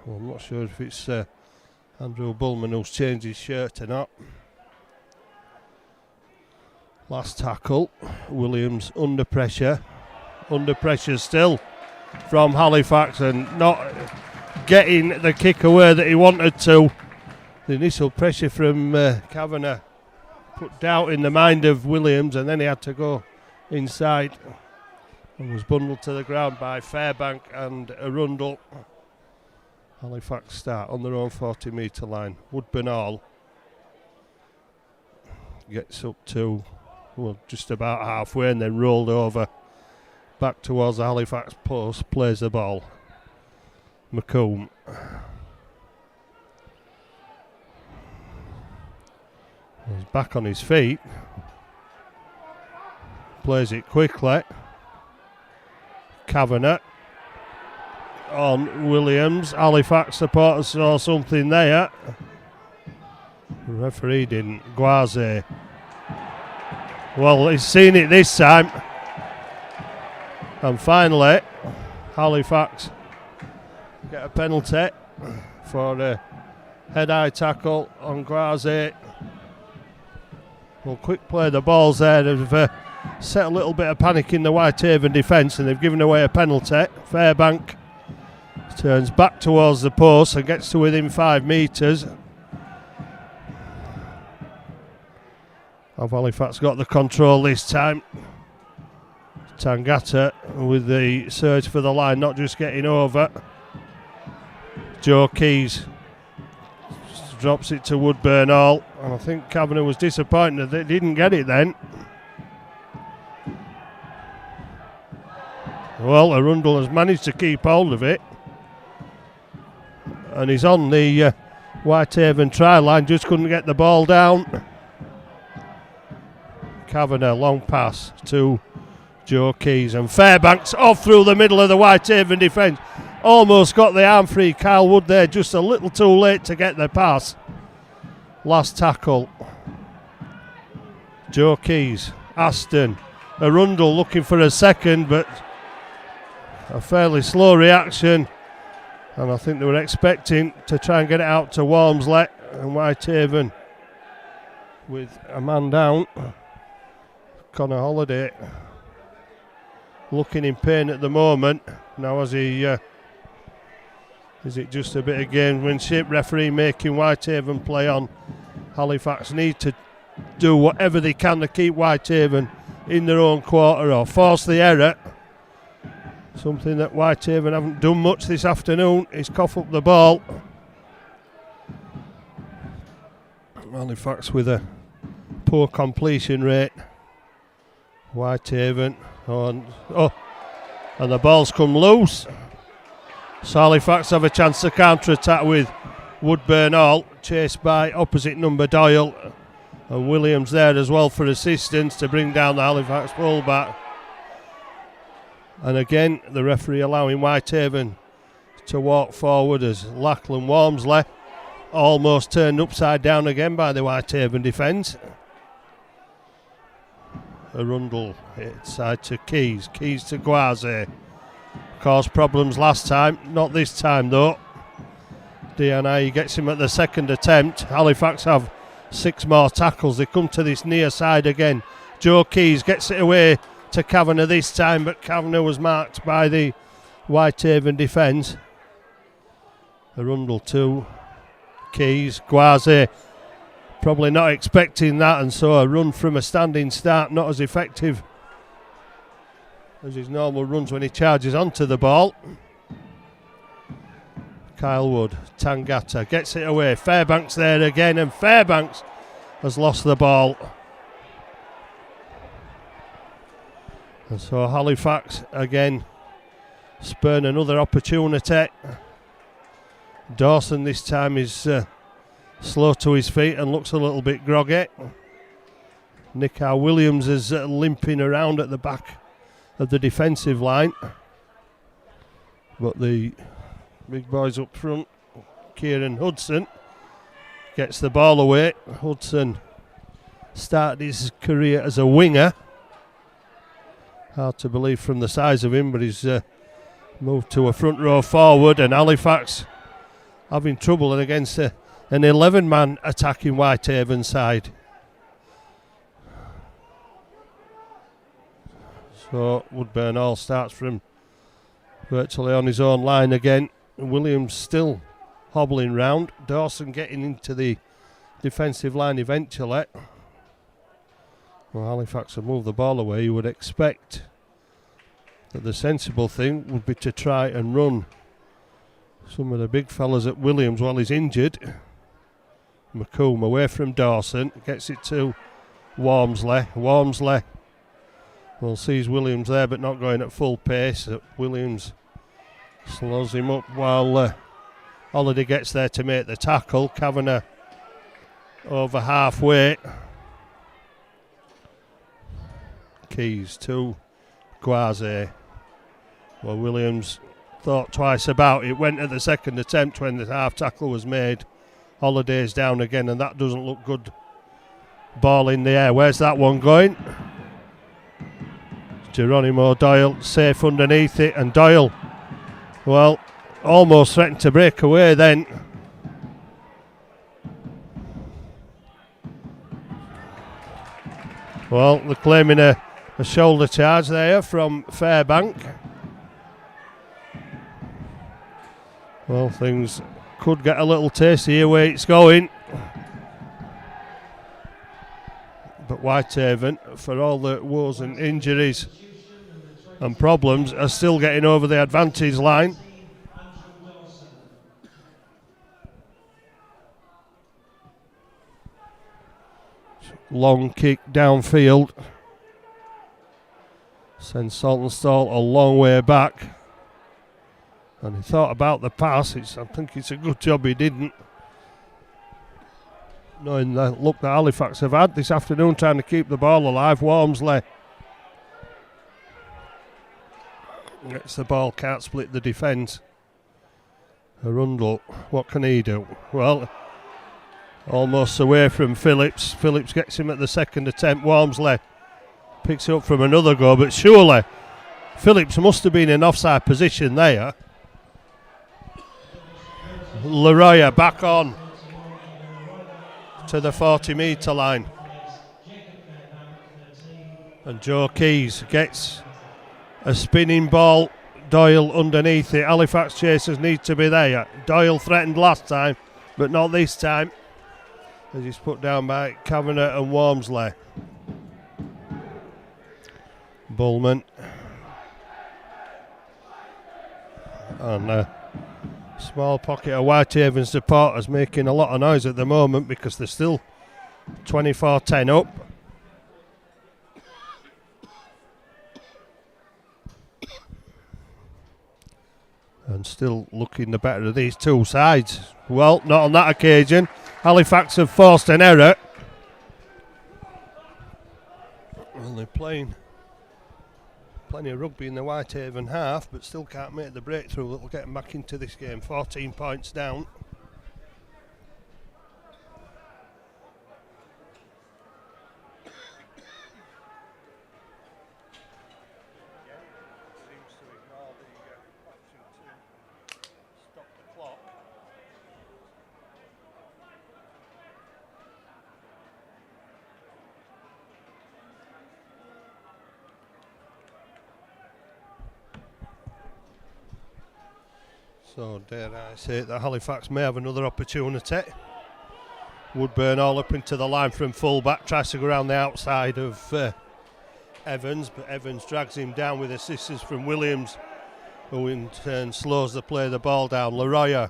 Speaker 1: Well, I'm not sure if it's Andrew Bullman who's changed his shirt or not. Last tackle, Williams under pressure. Under pressure still from Halifax, and not getting the kick away that he wanted to. The initial pressure from Kavanagh put doubt in the mind of Williams, and then he had to go inside and was bundled to the ground by Fairbank and Arundel. Halifax start on their own 40-metre line. Woodburn Hall gets up to, well, just about halfway, and then rolled over back towards the Halifax post, plays the ball. McComb. He's back on his feet. Plays it quickly. Kavanagh on Williams. Halifax supporters saw something there. The referee didn't. Guaze. Well, he's seen it this time. And finally, Halifax get a penalty for a head-high tackle on Guaze. Well, quick play of the balls there. They've set a little bit of panic in the Whitehaven defence, and they've given away a penalty. Fairbank turns back towards the post and gets to within 5 metres. Halifax got the control this time. Tangata with the surge for the line, not just getting over. Joe Keys drops it to Woodburn Hall, and I think Kavanagh was disappointed that they didn't get it then. Well, Arundel has managed to keep hold of it, and he's on the Whitehaven try line, just couldn't get the ball down. Kavanagh, long pass to Joe Keys, and Fairbanks off through the middle of the Whitehaven defence. Almost got the arm free Kyle Wood there, just a little too late to get the pass. Last tackle. Joe Keys, Aston, Arundel looking for a second, but a fairly slow reaction. And I think they were expecting to try and get it out to Walmsley, and Whitehaven with a man down. Connor Holliday looking in pain at the moment. Now is it just a bit of gamemanship? Referee making Whitehaven play on. Halifax need to do whatever they can to keep Whitehaven in their own quarter or force the error. Something that Whitehaven haven't done much this afternoon is cough up the ball. Halifax with a poor completion rate. Whitehaven and the ball's come loose. So Halifax have a chance to counter-attack with Woodburn Hall, chased by opposite number Doyle, and Williams there as well for assistance to bring down the Halifax fullback. And again, the referee allowing Whitehaven to walk forward as Lachlan Walmsley almost turned upside down again by the Whitehaven defence. Arundel side to Keys to Guaze. Caused problems last time, not this time though. DNA gets him at the second attempt. Halifax have 6 more tackles. They come to this near side again. Joe Keys gets it away to Kavanagh this time, but Kavanagh was marked by the Whitehaven defence. Arundel 2, Keys, Guaze probably not expecting that, and so a run from a standing start, not as effective as his normal runs when he charges onto the ball. Kyle Wood, Tangata gets it away. Fairbanks there again, and Fairbanks has lost the ball. And so Halifax again spurn another opportunity. Dawson this time is slow to his feet and looks a little bit groggy. Nick R. Williams is limping around at the back of the defensive line. But the big boys up front, Kieran Hudson, gets the ball away. Hudson started his career as a winger. Hard to believe from the size of him, but he's moved to a front row forward, and Halifax having trouble against an 11-man attacking Whitehaven side. So Woodburn all starts from virtually on his own line again. Williams still hobbling round. Dawson getting into the defensive line eventually. Well, Halifax will move the ball away. You would expect that the sensible thing would be to try and run some of the big fellas at Williams while he's injured. McComb away from Dawson, gets it to Wormsley. Wormsley well sees Williams there but not going at full pace. Williams slows him up while Holiday gets there to make the tackle. Kavanagh over halfway. Keys to Guaze. Well, Williams thought twice about it, went at the second attempt when the half tackle was made. Holiday's down again, and that doesn't look good. Ball in the air. Where's that one going? Geronimo Doyle safe underneath it, and Doyle, well, almost threatened to break away then. Well, they're claiming a shoulder charge there from Fairbank. Well, things could get a little tasty here where it's going. But Whitehaven, for all the woes and injuries and problems, are still getting over the advantage line. Long kick downfield. Sends Saltonstall a long way back. And he thought about the pass. I think it's a good job he didn't. Knowing the look that Halifax have had this afternoon trying to keep the ball alive. Wormsley gets the ball, can't split the defence. Arundel, what can he do? Well, almost away from Phillips. Phillips gets him at the second attempt. Wormsley picks it up from another go, but surely Phillips must have been in offside position there. Leroy back on to the 40-metre line. And Joe Keys gets a spinning ball. Doyle underneath it. Halifax chasers need to be there. Doyle threatened last time, but not this time, as he's put down by Kavanagh and Wormsley. Bullman. And small pocket of Whitehaven supporters making a lot of noise at the moment because they're still 24-10 up. And still looking the better of these two sides. Well, not on that occasion. Halifax have forced an error. Well, they're playing plenty of rugby in the Whitehaven half, but still can't make the breakthrough that will get them back into this game. 14 points down. So dare I say that Halifax may have another opportunity. Woodburn all up into the line from full back, tries to go around the outside of Evans, but Evans drags him down with assistance from Williams, who in turn slows the play of the ball down. Leroya,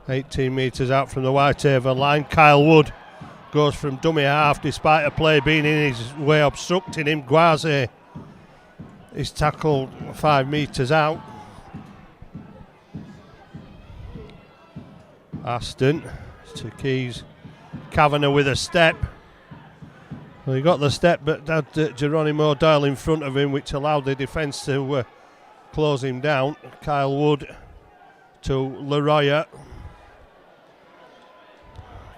Speaker 1: 18 metres out from the Whitehaven line. Kyle Wood goes from dummy half despite a play being in his way, obstructing him. Gwaze is tackled 5 metres out. Aston to Keys. Kavanagh with a step. Well, he got the step, but had Geronimo Doyle in front of him, which allowed the defence to close him down. Kyle Wood to Leroya.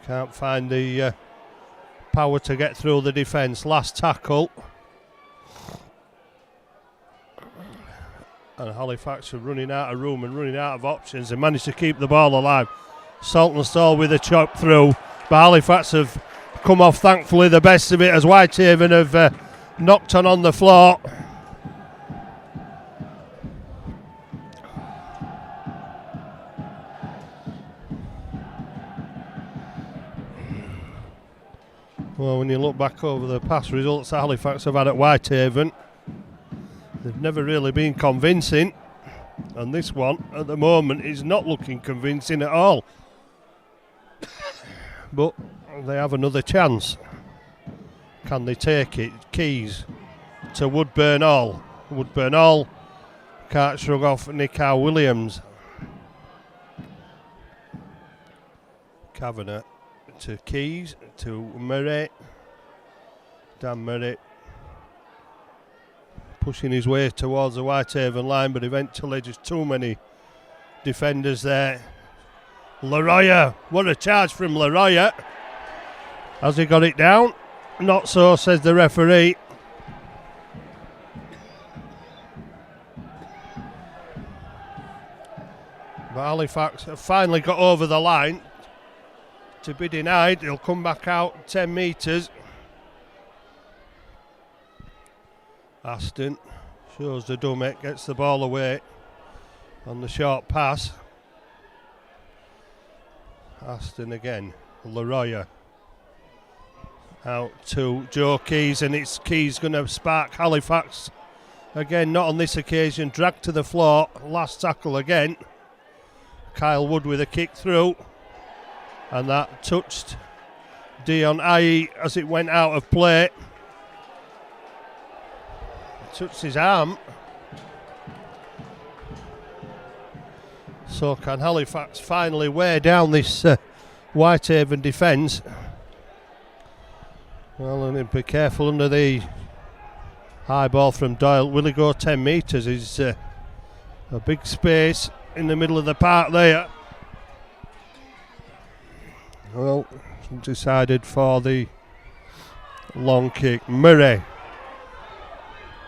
Speaker 1: Can't find the power to get through the defence. Last tackle. And Halifax are running out of room and running out of options. They managed to keep the ball alive. Saltonstall with a chop through, but Halifax have come off thankfully the best of it as Whitehaven have knocked on the floor. Well, when you look back over the past results that Halifax have had at Whitehaven, they've never really been convincing, and this one at the moment is not looking convincing at all. But they have another chance. Can they take it? Keys to Woodburn Hall. Woodburn Hall can't shrug off Nicar Williams. Kavanagh to Keys to Murray. Dan Murray pushing his way towards the Whitehaven line, but eventually just too many defenders there. Leroya, what a charge from Leroya. Has he got it down? Not so, says the referee. But Halifax have finally got over the line. To be denied, he'll come back out 10 metres. Aston shows the dummy, gets the ball away on the short pass. Aston again, Leroya out to Joe Keys, and it's Keys going to spark Halifax again, not on this occasion, dragged to the floor. Last tackle again. Kyle Wood with a kick through, and that touched Dion Aye as it went out of play. Touched his arm. So can Halifax finally wear down this Whitehaven defence? Well, and be careful under the high ball from Doyle. Will he go 10 metres? Is a big space in the middle of the park there. Well, decided for the long kick. Murray.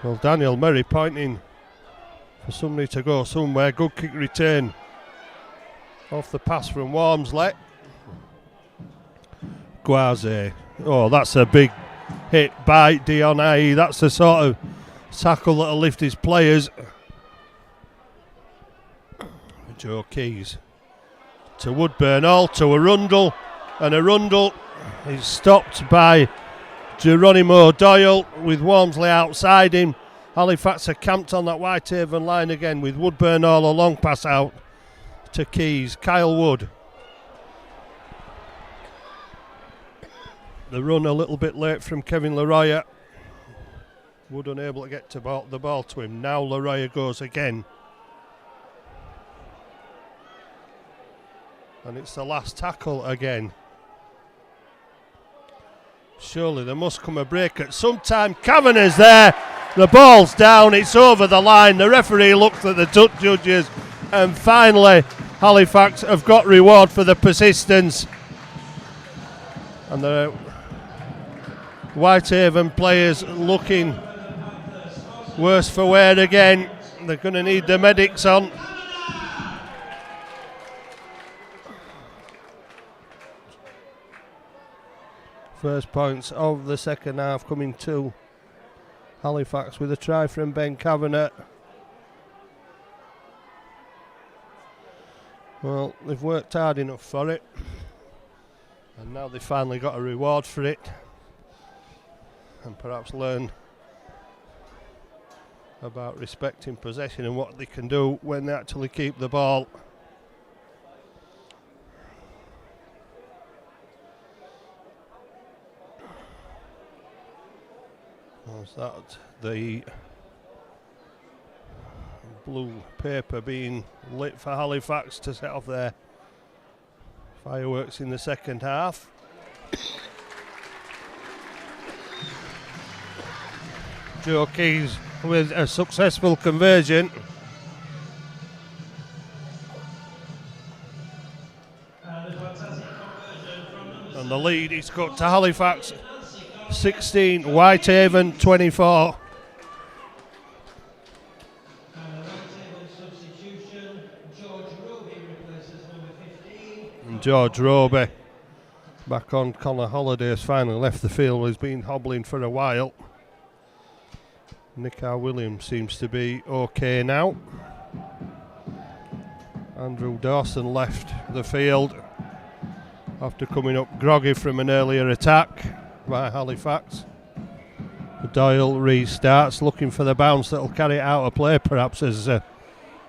Speaker 1: Well, Daniel Murray pointing for somebody to go somewhere. Good kick return off the pass from Walmsley. Gwaze. Oh, that's a big hit by Dion Aye. That's the sort of tackle that'll lift his players. Joe Keys to Woodburn Hall, to Arundel, and Arundel is stopped by Geronimo Doyle with Walmsley outside him. Halifax are camped on that Whitehaven line again with Woodburn Hall, a long pass out to Keys. Kyle Wood. The run a little bit late from Kevin Leroya. Wood unable to get to the ball to him. Now Leroya goes again. And it's the last tackle again. Surely there must come a break at some time. Kavanagh's there. The ball's down. It's over the line. The referee looks at the judges. And finally, Halifax have got reward for the persistence. And the Whitehaven players looking worse for wear again. They're going to need the medics on. First points of the second half coming to Halifax with a try from Ben Kavanagh. Well, they've worked hard enough for it, and now they've finally got a reward for it, and perhaps learn about respecting possession and what they can do when they actually keep the ball. Was that the blue paper being lit for Halifax to set off their fireworks in the second half? Joe Keys with a successful conversion. And the lead is cut to Halifax 16, Whitehaven 24. And George Roby, back on Connor Holiday, has finally left the field. He's been hobbling for a while. Nick R. Williams seems to be okay now. Andrew Dawson left the field after coming up groggy from an earlier attack by Halifax. Doyle restarts, looking for the bounce that'll carry it out of play, perhaps, as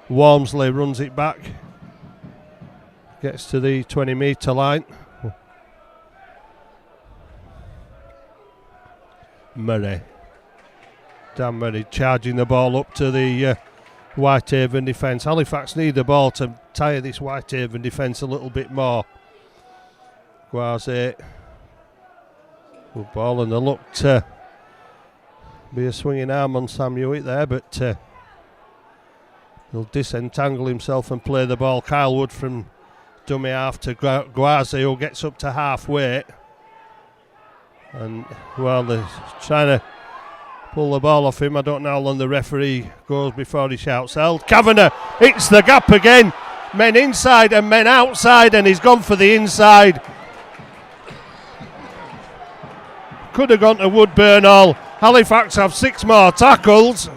Speaker 1: Walmsley runs it back. Gets to the 20-metre line. Murray. Dan Murray charging the ball up to the Whitehaven defence. Halifax need the ball to tire this Whitehaven defence a little bit more. Guaze. Good ball, and they look to be a swinging arm on Sam Hewitt there, but he'll disentangle himself and play the ball. Kyle Wood from dummy half to Guaze, who gets up to halfway. And, well, they're trying to pull the ball off him. I don't know how long the referee goes before he shouts held. Kavanagh hits the gap again. Men inside and men outside, and he's gone for the inside. Could have gone to Woodburn Hall. Halifax have 6 more tackles,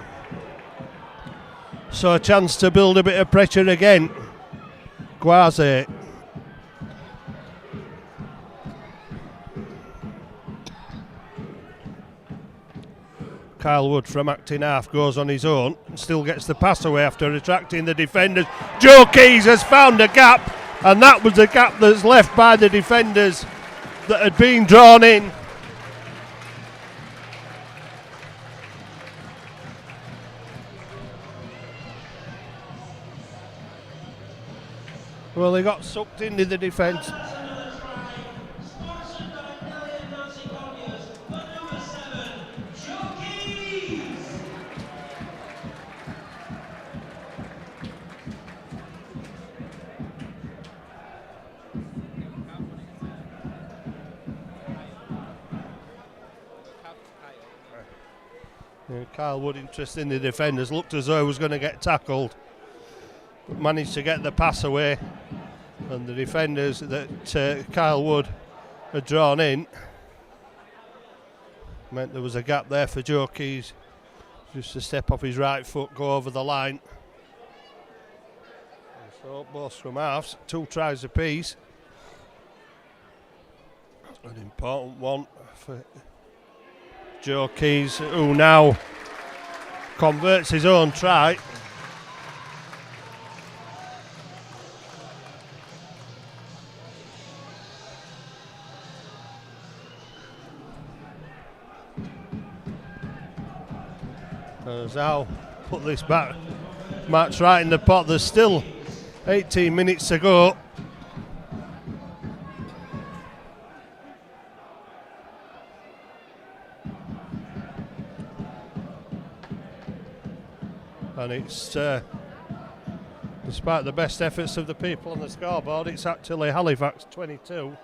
Speaker 1: so a chance to build a bit of pressure again. Guaze. Kyle Wood from acting half goes on his own and still gets the pass away after attracting the defenders. Joe Keys has found a gap, and that was the gap that's left by the defenders that had been drawn in. Well, they got sucked into the defence. Kyle Wood, interested in the defenders, looked as though he was going to get tackled, but managed to get the pass away. And the defenders that Kyle Wood had drawn in meant there was a gap there for Joe Keys just to step off his right foot, go over the line. And so both scrum halves, 2 tries apiece. An important one for Joe Keys, who now converts his own try. As Al put this back match right in the pot. There's still 18 minutes to go. And it's, despite the best efforts of the people on the scoreboard, it's actually Halifax 22,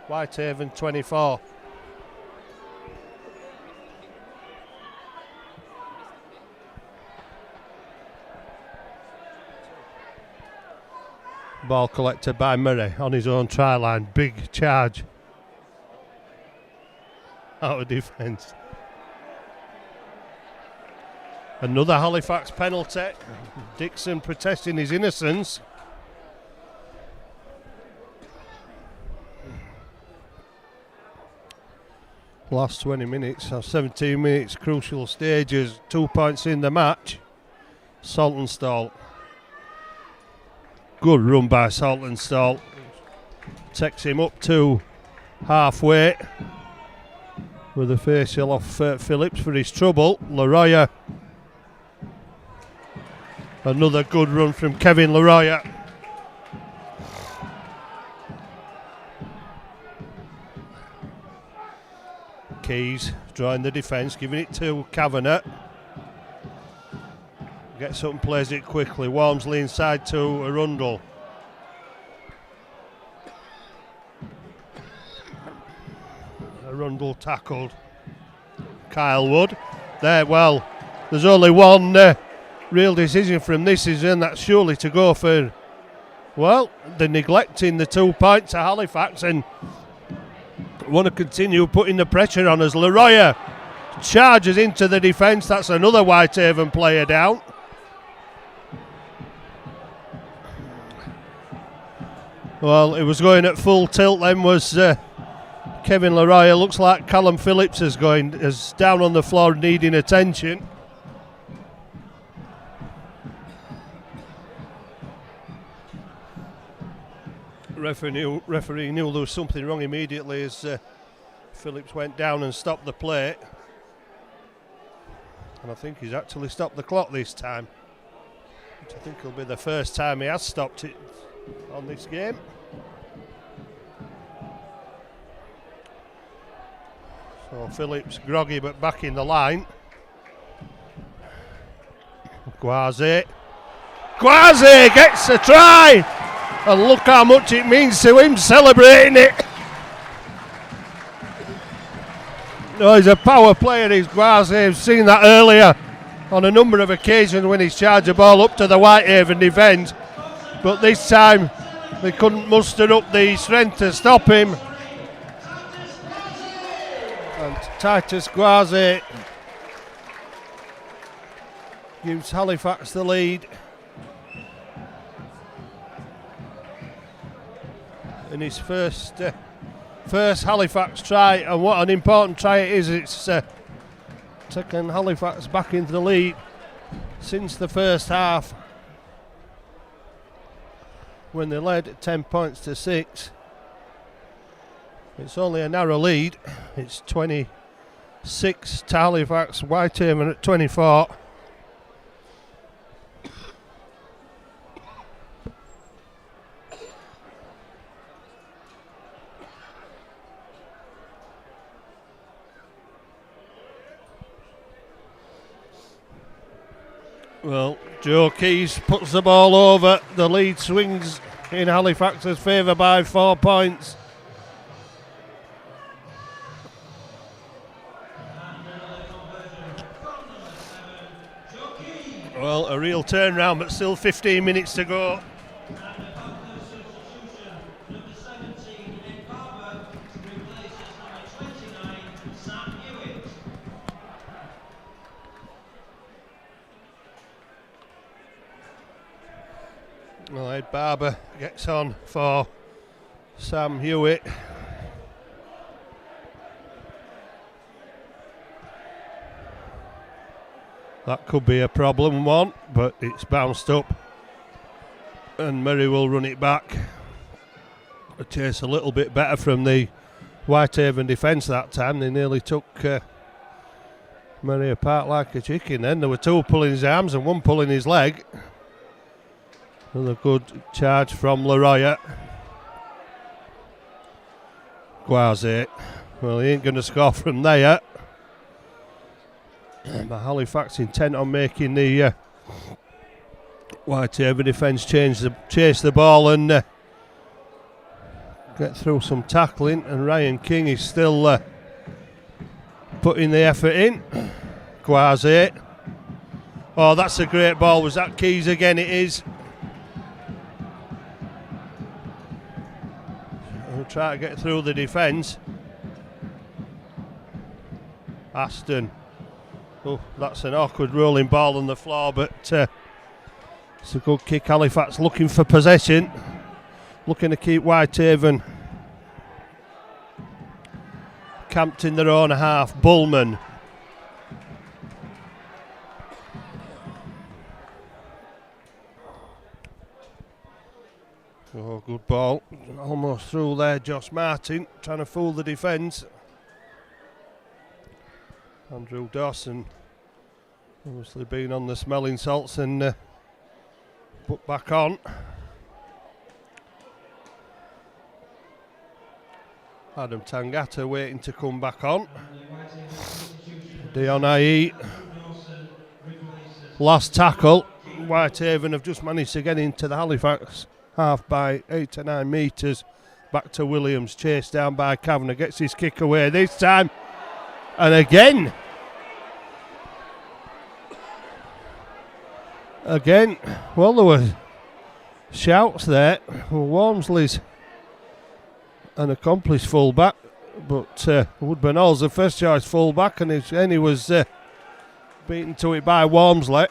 Speaker 1: Whitehaven 24. Ball collected by Murray on his own try line. Big charge out of defence. Another Halifax penalty. Dixon protesting his innocence. Last 20 minutes, 17 minutes, crucial stages, 2 points in the match. Saltonstall. Good run by Saltonstall. Takes him up to halfway with a facial off Phillips for his trouble. Leroya. Another good run from Kevin Leroya. Keys drawing the defence, giving it to Kavanagh. Gets up and plays it quickly. Walmsley inside to Arundel. Arundel tackled. Kyle Wood. There, well, there's only one real decision from this, and that's surely to go for, well, they're neglecting the 2 points to Halifax and want to continue putting the pressure on as Leroya charges into the defence. That's another Whitehaven player down. Well, it was going at full tilt then, was Kevin Leroya. Looks like Callum Phillips is down on the floor needing attention. Referee knew there was something wrong immediately as Phillips went down and stopped the play. And I think he's actually stopped the clock this time, which I think will be the first time he has stopped it on this game. So Phillips groggy but back in the line. Gwazi gets a try! And look how much it means to him, celebrating it. No, he's a power player, he's Gwazi. I've seen that earlier on a number of occasions when he's charged a ball up to the Whitehaven defence. But this time they couldn't muster up the strength to stop him. And Titus Gwazi gives Halifax the lead. In his first Halifax try, and what an important try it is. It's taken Halifax back into the lead since the first half, when they led 10 points to 6. It's only a narrow lead. It's 26 to Halifax, Whitehaven at 24. Well, Joe Keys puts the ball over. The lead swings in Halifax's favour by 4 points. Well, a real turnaround, but still 15 minutes to go. Well, Ed Barber gets on for Sam Hewitt. That could be a problem one, but it's bounced up and Murray will run it back. A chase a little bit better from the Whitehaven defence that time. They nearly took Murray apart like a chicken then. There were two pulling his arms and one pulling his leg. Another good charge from Leroya. Gwazi. Well, he ain't going to score from there. But Halifax intent on making the Whitehaven defence chase the ball and get through some tackling. And Ryan King is still putting the effort in. Gwazi. Oh, that's a great ball. Was that Keys again? It is. We'll try to get through the defence. Aston. Oh, that's an awkward rolling ball on the floor, but it's a good kick. Halifax looking for camped in their own half. Bullman. Oh, good ball. Almost through there, Josh Martin, trying to fool the defence. Andrew Dawson, obviously been on the smelling salts and put back on. Adam Tangata waiting to come back on. Dion Aye. Last tackle. Whitehaven have just managed to get into the Halifax half by 8 to 9 metres. Back to Williams, chased down by Kavanagh, gets his kick away this time. And again. Well, there were shouts there. Well, Walmsley's an accomplished fullback, but Woodburn Hall's the first choice fullback, and he was beaten to it by Walmsley.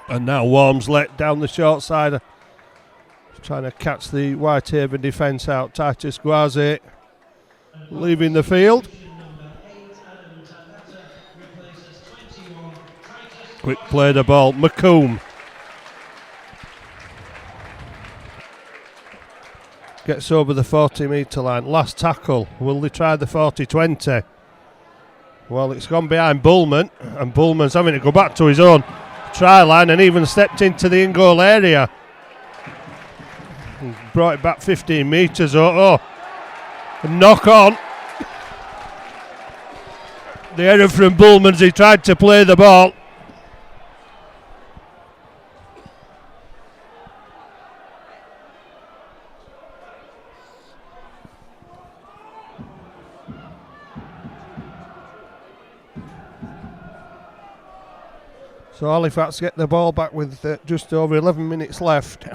Speaker 1: And now Walmsley down the short side, trying to catch the Whitehaven defence out. Titus Guaze leaving the field. Quick play the ball. McComb gets over the 40 metre line. Last tackle. Will they try the 40-20? Well, it's gone behind Bullman, and Bullman's having to go back to his own try line and even stepped into the in-goal area. And brought it back 15 metres. A knock on. The error from Bullman as he tried to play the ball. So Halifax get the ball back with just over 11 minutes left.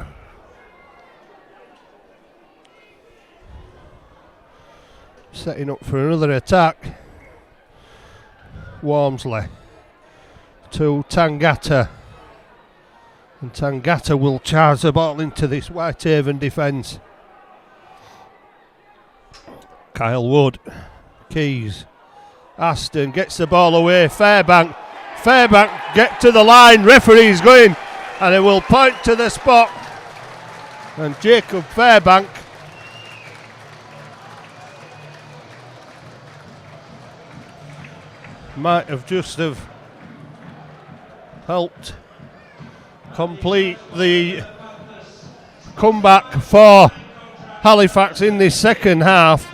Speaker 1: Setting up for another attack. Walmsley to Tangata. And Tangata will charge the ball into this Whitehaven defence. Kyle Wood. Keys. Aston gets the ball away. Fairbank get to the line. Referee's going, and it will point to the spot. And Jacob Fairbank might have just have helped complete the comeback for Halifax in this second half.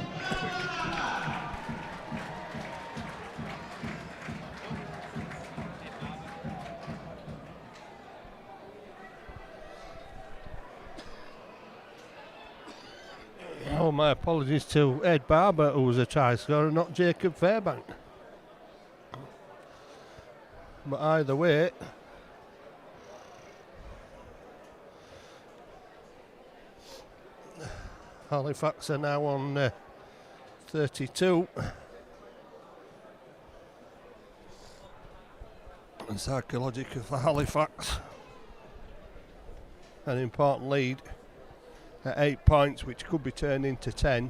Speaker 1: Oh, my apologies to Ed Barber, who was a try scorer, not Jacob Fairbank. But either way, Halifax are now on 32. And psychologically for Halifax, an important lead at 8 points, which could be turned into 10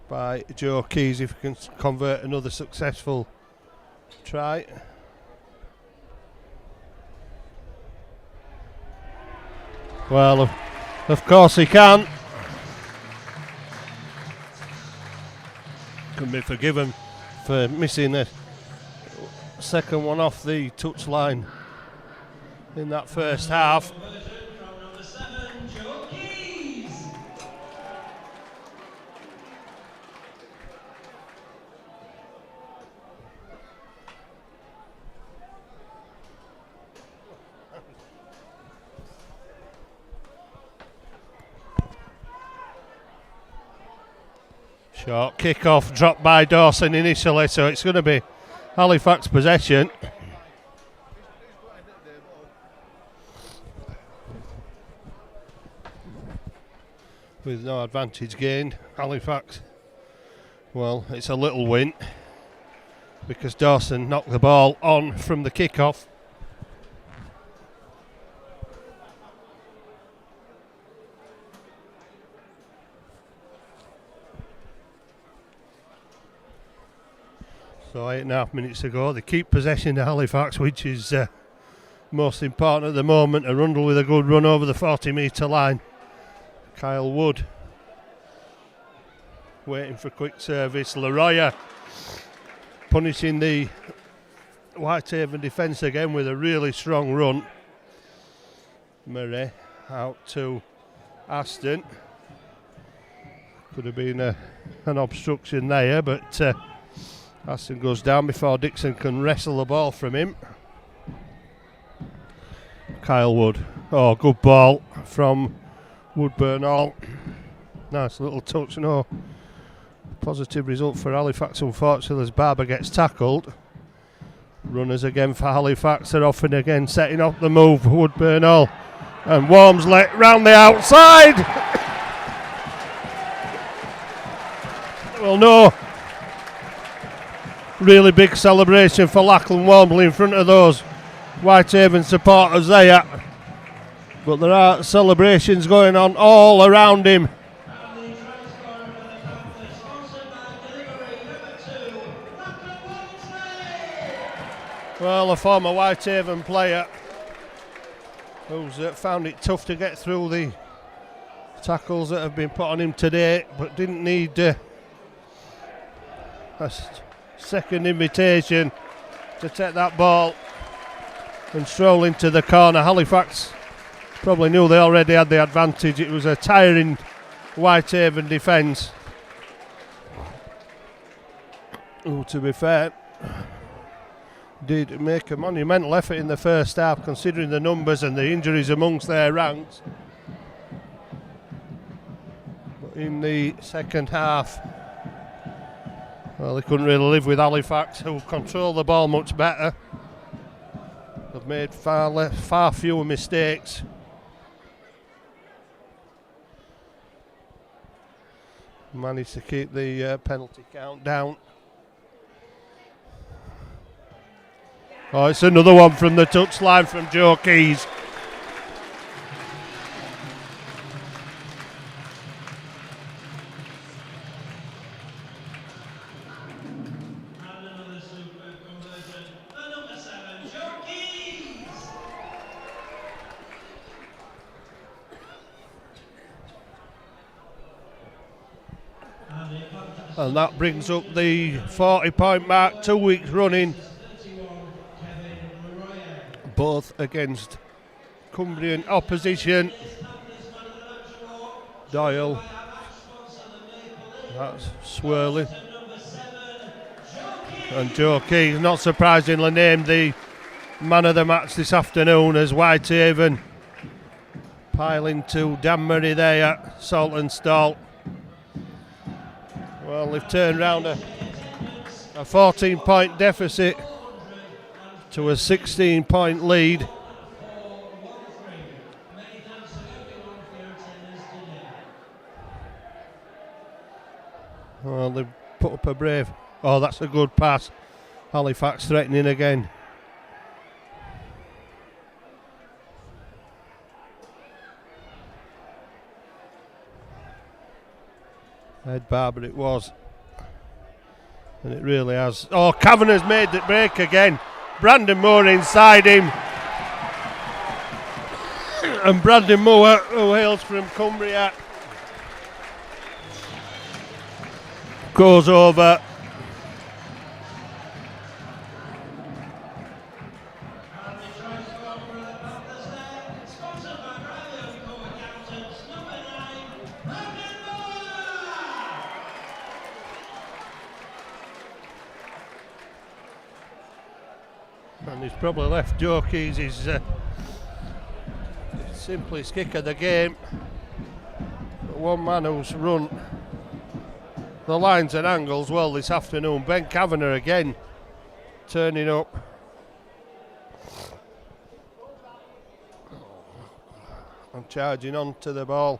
Speaker 1: by Joe Keys if he can convert another successful try. Well, of course he can. Can be forgiven for missing a second one off the touchline in that first half. Short kick-off dropped by Dawson initially, so it's going to be Halifax possession. With no advantage gained, Halifax, well, it's a little win because Dawson knocked the ball on from the kick-off. So 8.5 minutes ago, they keep possession of Halifax, which is most important at the moment. Arundel with a good run over the 40-metre line. Kyle Wood waiting for quick service. Leroya punishing the Whitehaven defence again with a really strong run. Murray out to Aston. Could have been an obstruction there, but Aston goes down before Dixon can wrestle the ball from him. Kyle Wood. Oh, good ball from Woodburn Hall. Nice little touch. No positive result for Halifax, unfortunately, as Barber gets tackled. Runners again for Halifax are off and again setting up the move. Woodburn Hall and Wormsley round the outside. Well, no really big celebration for Lachlan Wormsley in front of those Whitehaven supporters there, but there are celebrations going on all around him. Well, a former Whitehaven player who's found it tough to get through the tackles that have been put on him today, but didn't need a second invitation to take that ball and stroll into the corner. Halifax probably knew they already had the advantage. It was a tiring Whitehaven defence, who, to be fair, did make a monumental effort in the first half, considering the numbers and the injuries amongst their ranks. But in the second half, well, they couldn't really live with Halifax, who control the ball much better. They've made far fewer mistakes. Managed to keep the penalty count down. Oh, it's another one from the touchline from Joe Keys.
Speaker 2: And another superb conversion. The number 7, Joe Keys.
Speaker 1: And that brings up the 40-point mark, 2 weeks running, both against Cumbrian opposition. Doyle, that's swirling, and Joe Keys, not surprisingly, named the man of the match this afternoon, as Whitehaven piling to Dan Murray there at Saltonstall. Well, they've turned round a 14-point deficit to a 16-point lead. Well, they've put up a brave. Oh, that's a good pass. Halifax threatening again. Ed Barber it was. And it really has. Oh, Kavanagh's made the break again. Brandon Moore inside him. And Brandon Moore, who hails from Cumbria, goes over. And he's probably left Joe Keys his simplest kick of the game. But one man who's run the lines and angles well this afternoon, Ben Kavanagh again turning up. And charging onto the ball,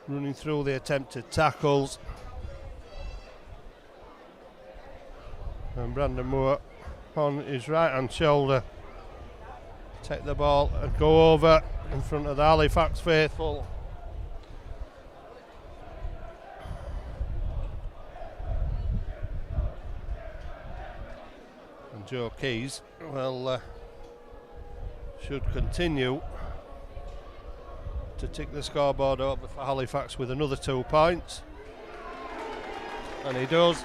Speaker 1: running through the attempted tackles. And Brandon Moore on his right hand shoulder, take the ball and go over in front of the Halifax faithful. Joe Keys will should continue to tick the scoreboard over for Halifax with another 2 points, and he does.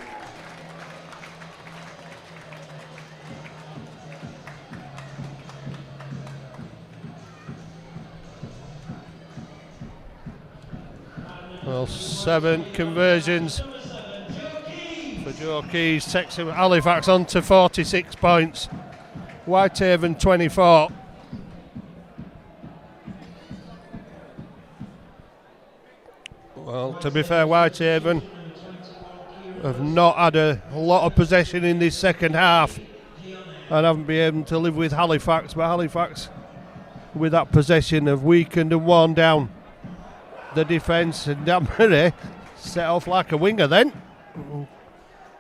Speaker 1: Well, 7 conversions for Joe Keys takes him Halifax on to 46 points. Whitehaven 24. Well, to be fair, Whitehaven have not had a lot of possession in this second half and haven't been able to live with Halifax, but Halifax with that possession have weakened and worn down the defence, and Dan Murray set off like a winger then,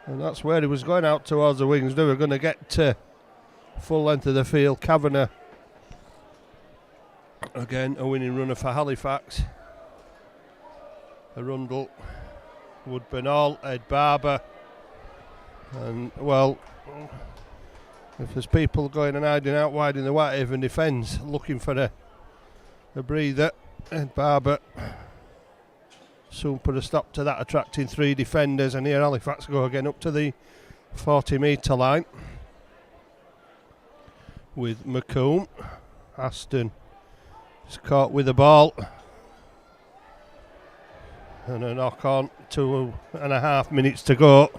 Speaker 1: and that's where he was going, out towards the wings. They were going to get to full length of the field. Kavanagh again a winning runner for Halifax. Arundel, Woodburn Hall, Ed Barber, and well, if there's people going and hiding out wide in the Whitehaven defence looking for a breather, Ed Barber soon put a stop to that, attracting 3 defenders, and here Halifax go again up to the 40 metre line with McComb. Aston is caught with the ball, and a knock on, 2.5 minutes to go.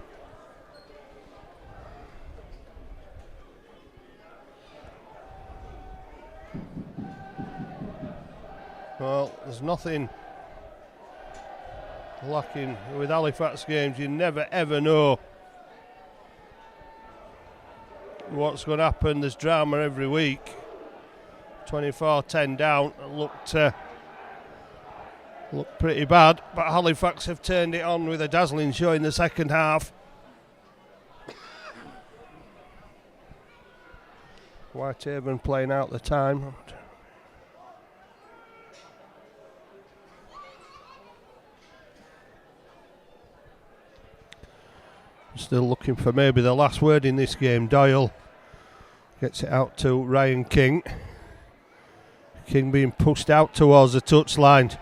Speaker 1: Well, there's nothing lacking with Halifax games. You never ever know what's going to happen. There's drama every week. 24-10 down, looked pretty bad, but Halifax have turned it on with a dazzling show in the second half. Whitehaven playing out the time. Still looking for maybe the last word in this game. Doyle gets it out to Ryan King. King being pushed out towards the touchline.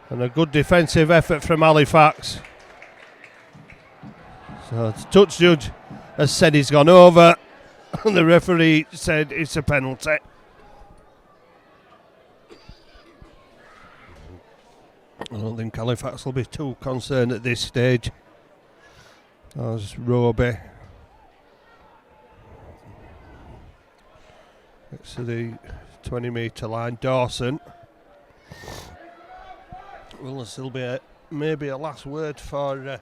Speaker 1: And a good defensive effort from Halifax. So the touch judge has said he's gone over, and the referee said it's a penalty. I don't think Halifax will be too concerned at this stage. As Roby gets to the 20 metre line. Dawson. Will there still be maybe a last word for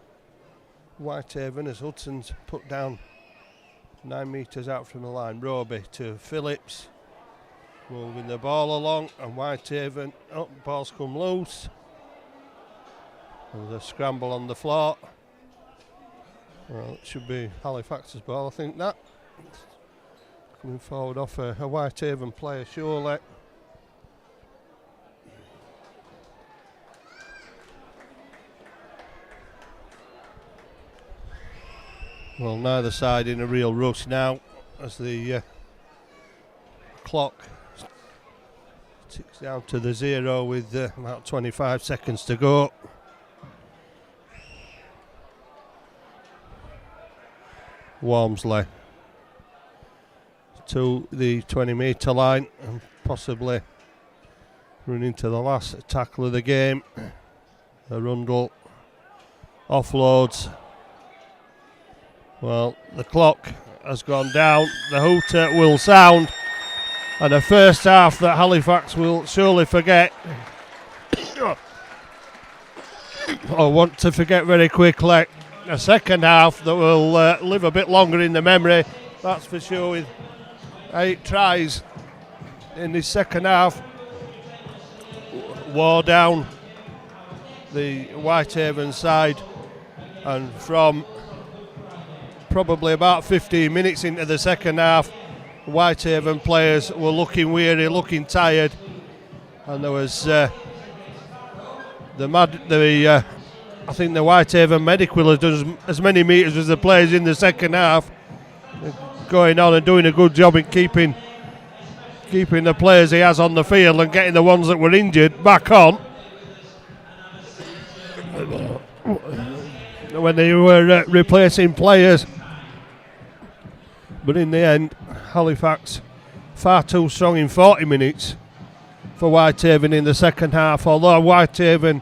Speaker 1: Whitehaven as Hudson's put down 9 metres out from the line. Roby to Phillips, moving the ball along, and Whitehaven, ball's come loose. There's a scramble on the floor. Well, it should be Halifax's ball, I think that. Coming forward off a Whitehaven player, surely. Well, neither side in a real rush now as the clock ticks down to the 0 with about 25 seconds to go. Walmsley to the 20 metre line and possibly running to the last tackle of the game. Arundel offloads. Well, the clock has gone down, the hooter will sound, and a first half that Halifax will surely forget or want to forget very quickly. A second half that will live a bit longer in the memory, that's for sure, with 8 tries in this second half. Wore down the Whitehaven side, and from probably about 15 minutes into the second half, Whitehaven players were looking weary, looking tired, and there was I think the Whitehaven medic will have done as many metres as the players in the second half, going on and doing a good job in keeping the players he has on the field and getting the ones that were injured back on. When they were replacing players. But in the end, Halifax far too strong in 40 minutes for Whitehaven in the second half. Although Whitehaven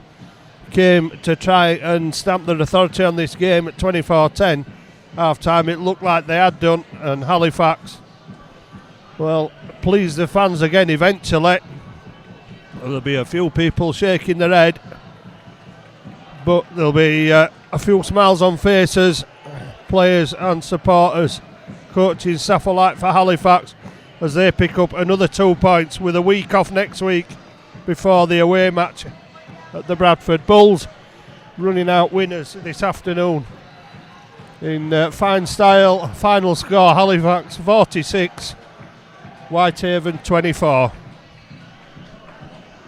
Speaker 1: came to try and stamp their authority on this game at 24-10 half time, it looked like they had done, and Halifax, well, pleased the fans again eventually. There'll be a few people shaking their head, but there'll be a few smiles on faces, players and supporters, coaching staff alike for Halifax, as they pick up another 2 points with a week off next week before the away match at the Bradford Bulls, running out winners this afternoon in fine style. Final score, Halifax 46, Whitehaven 24.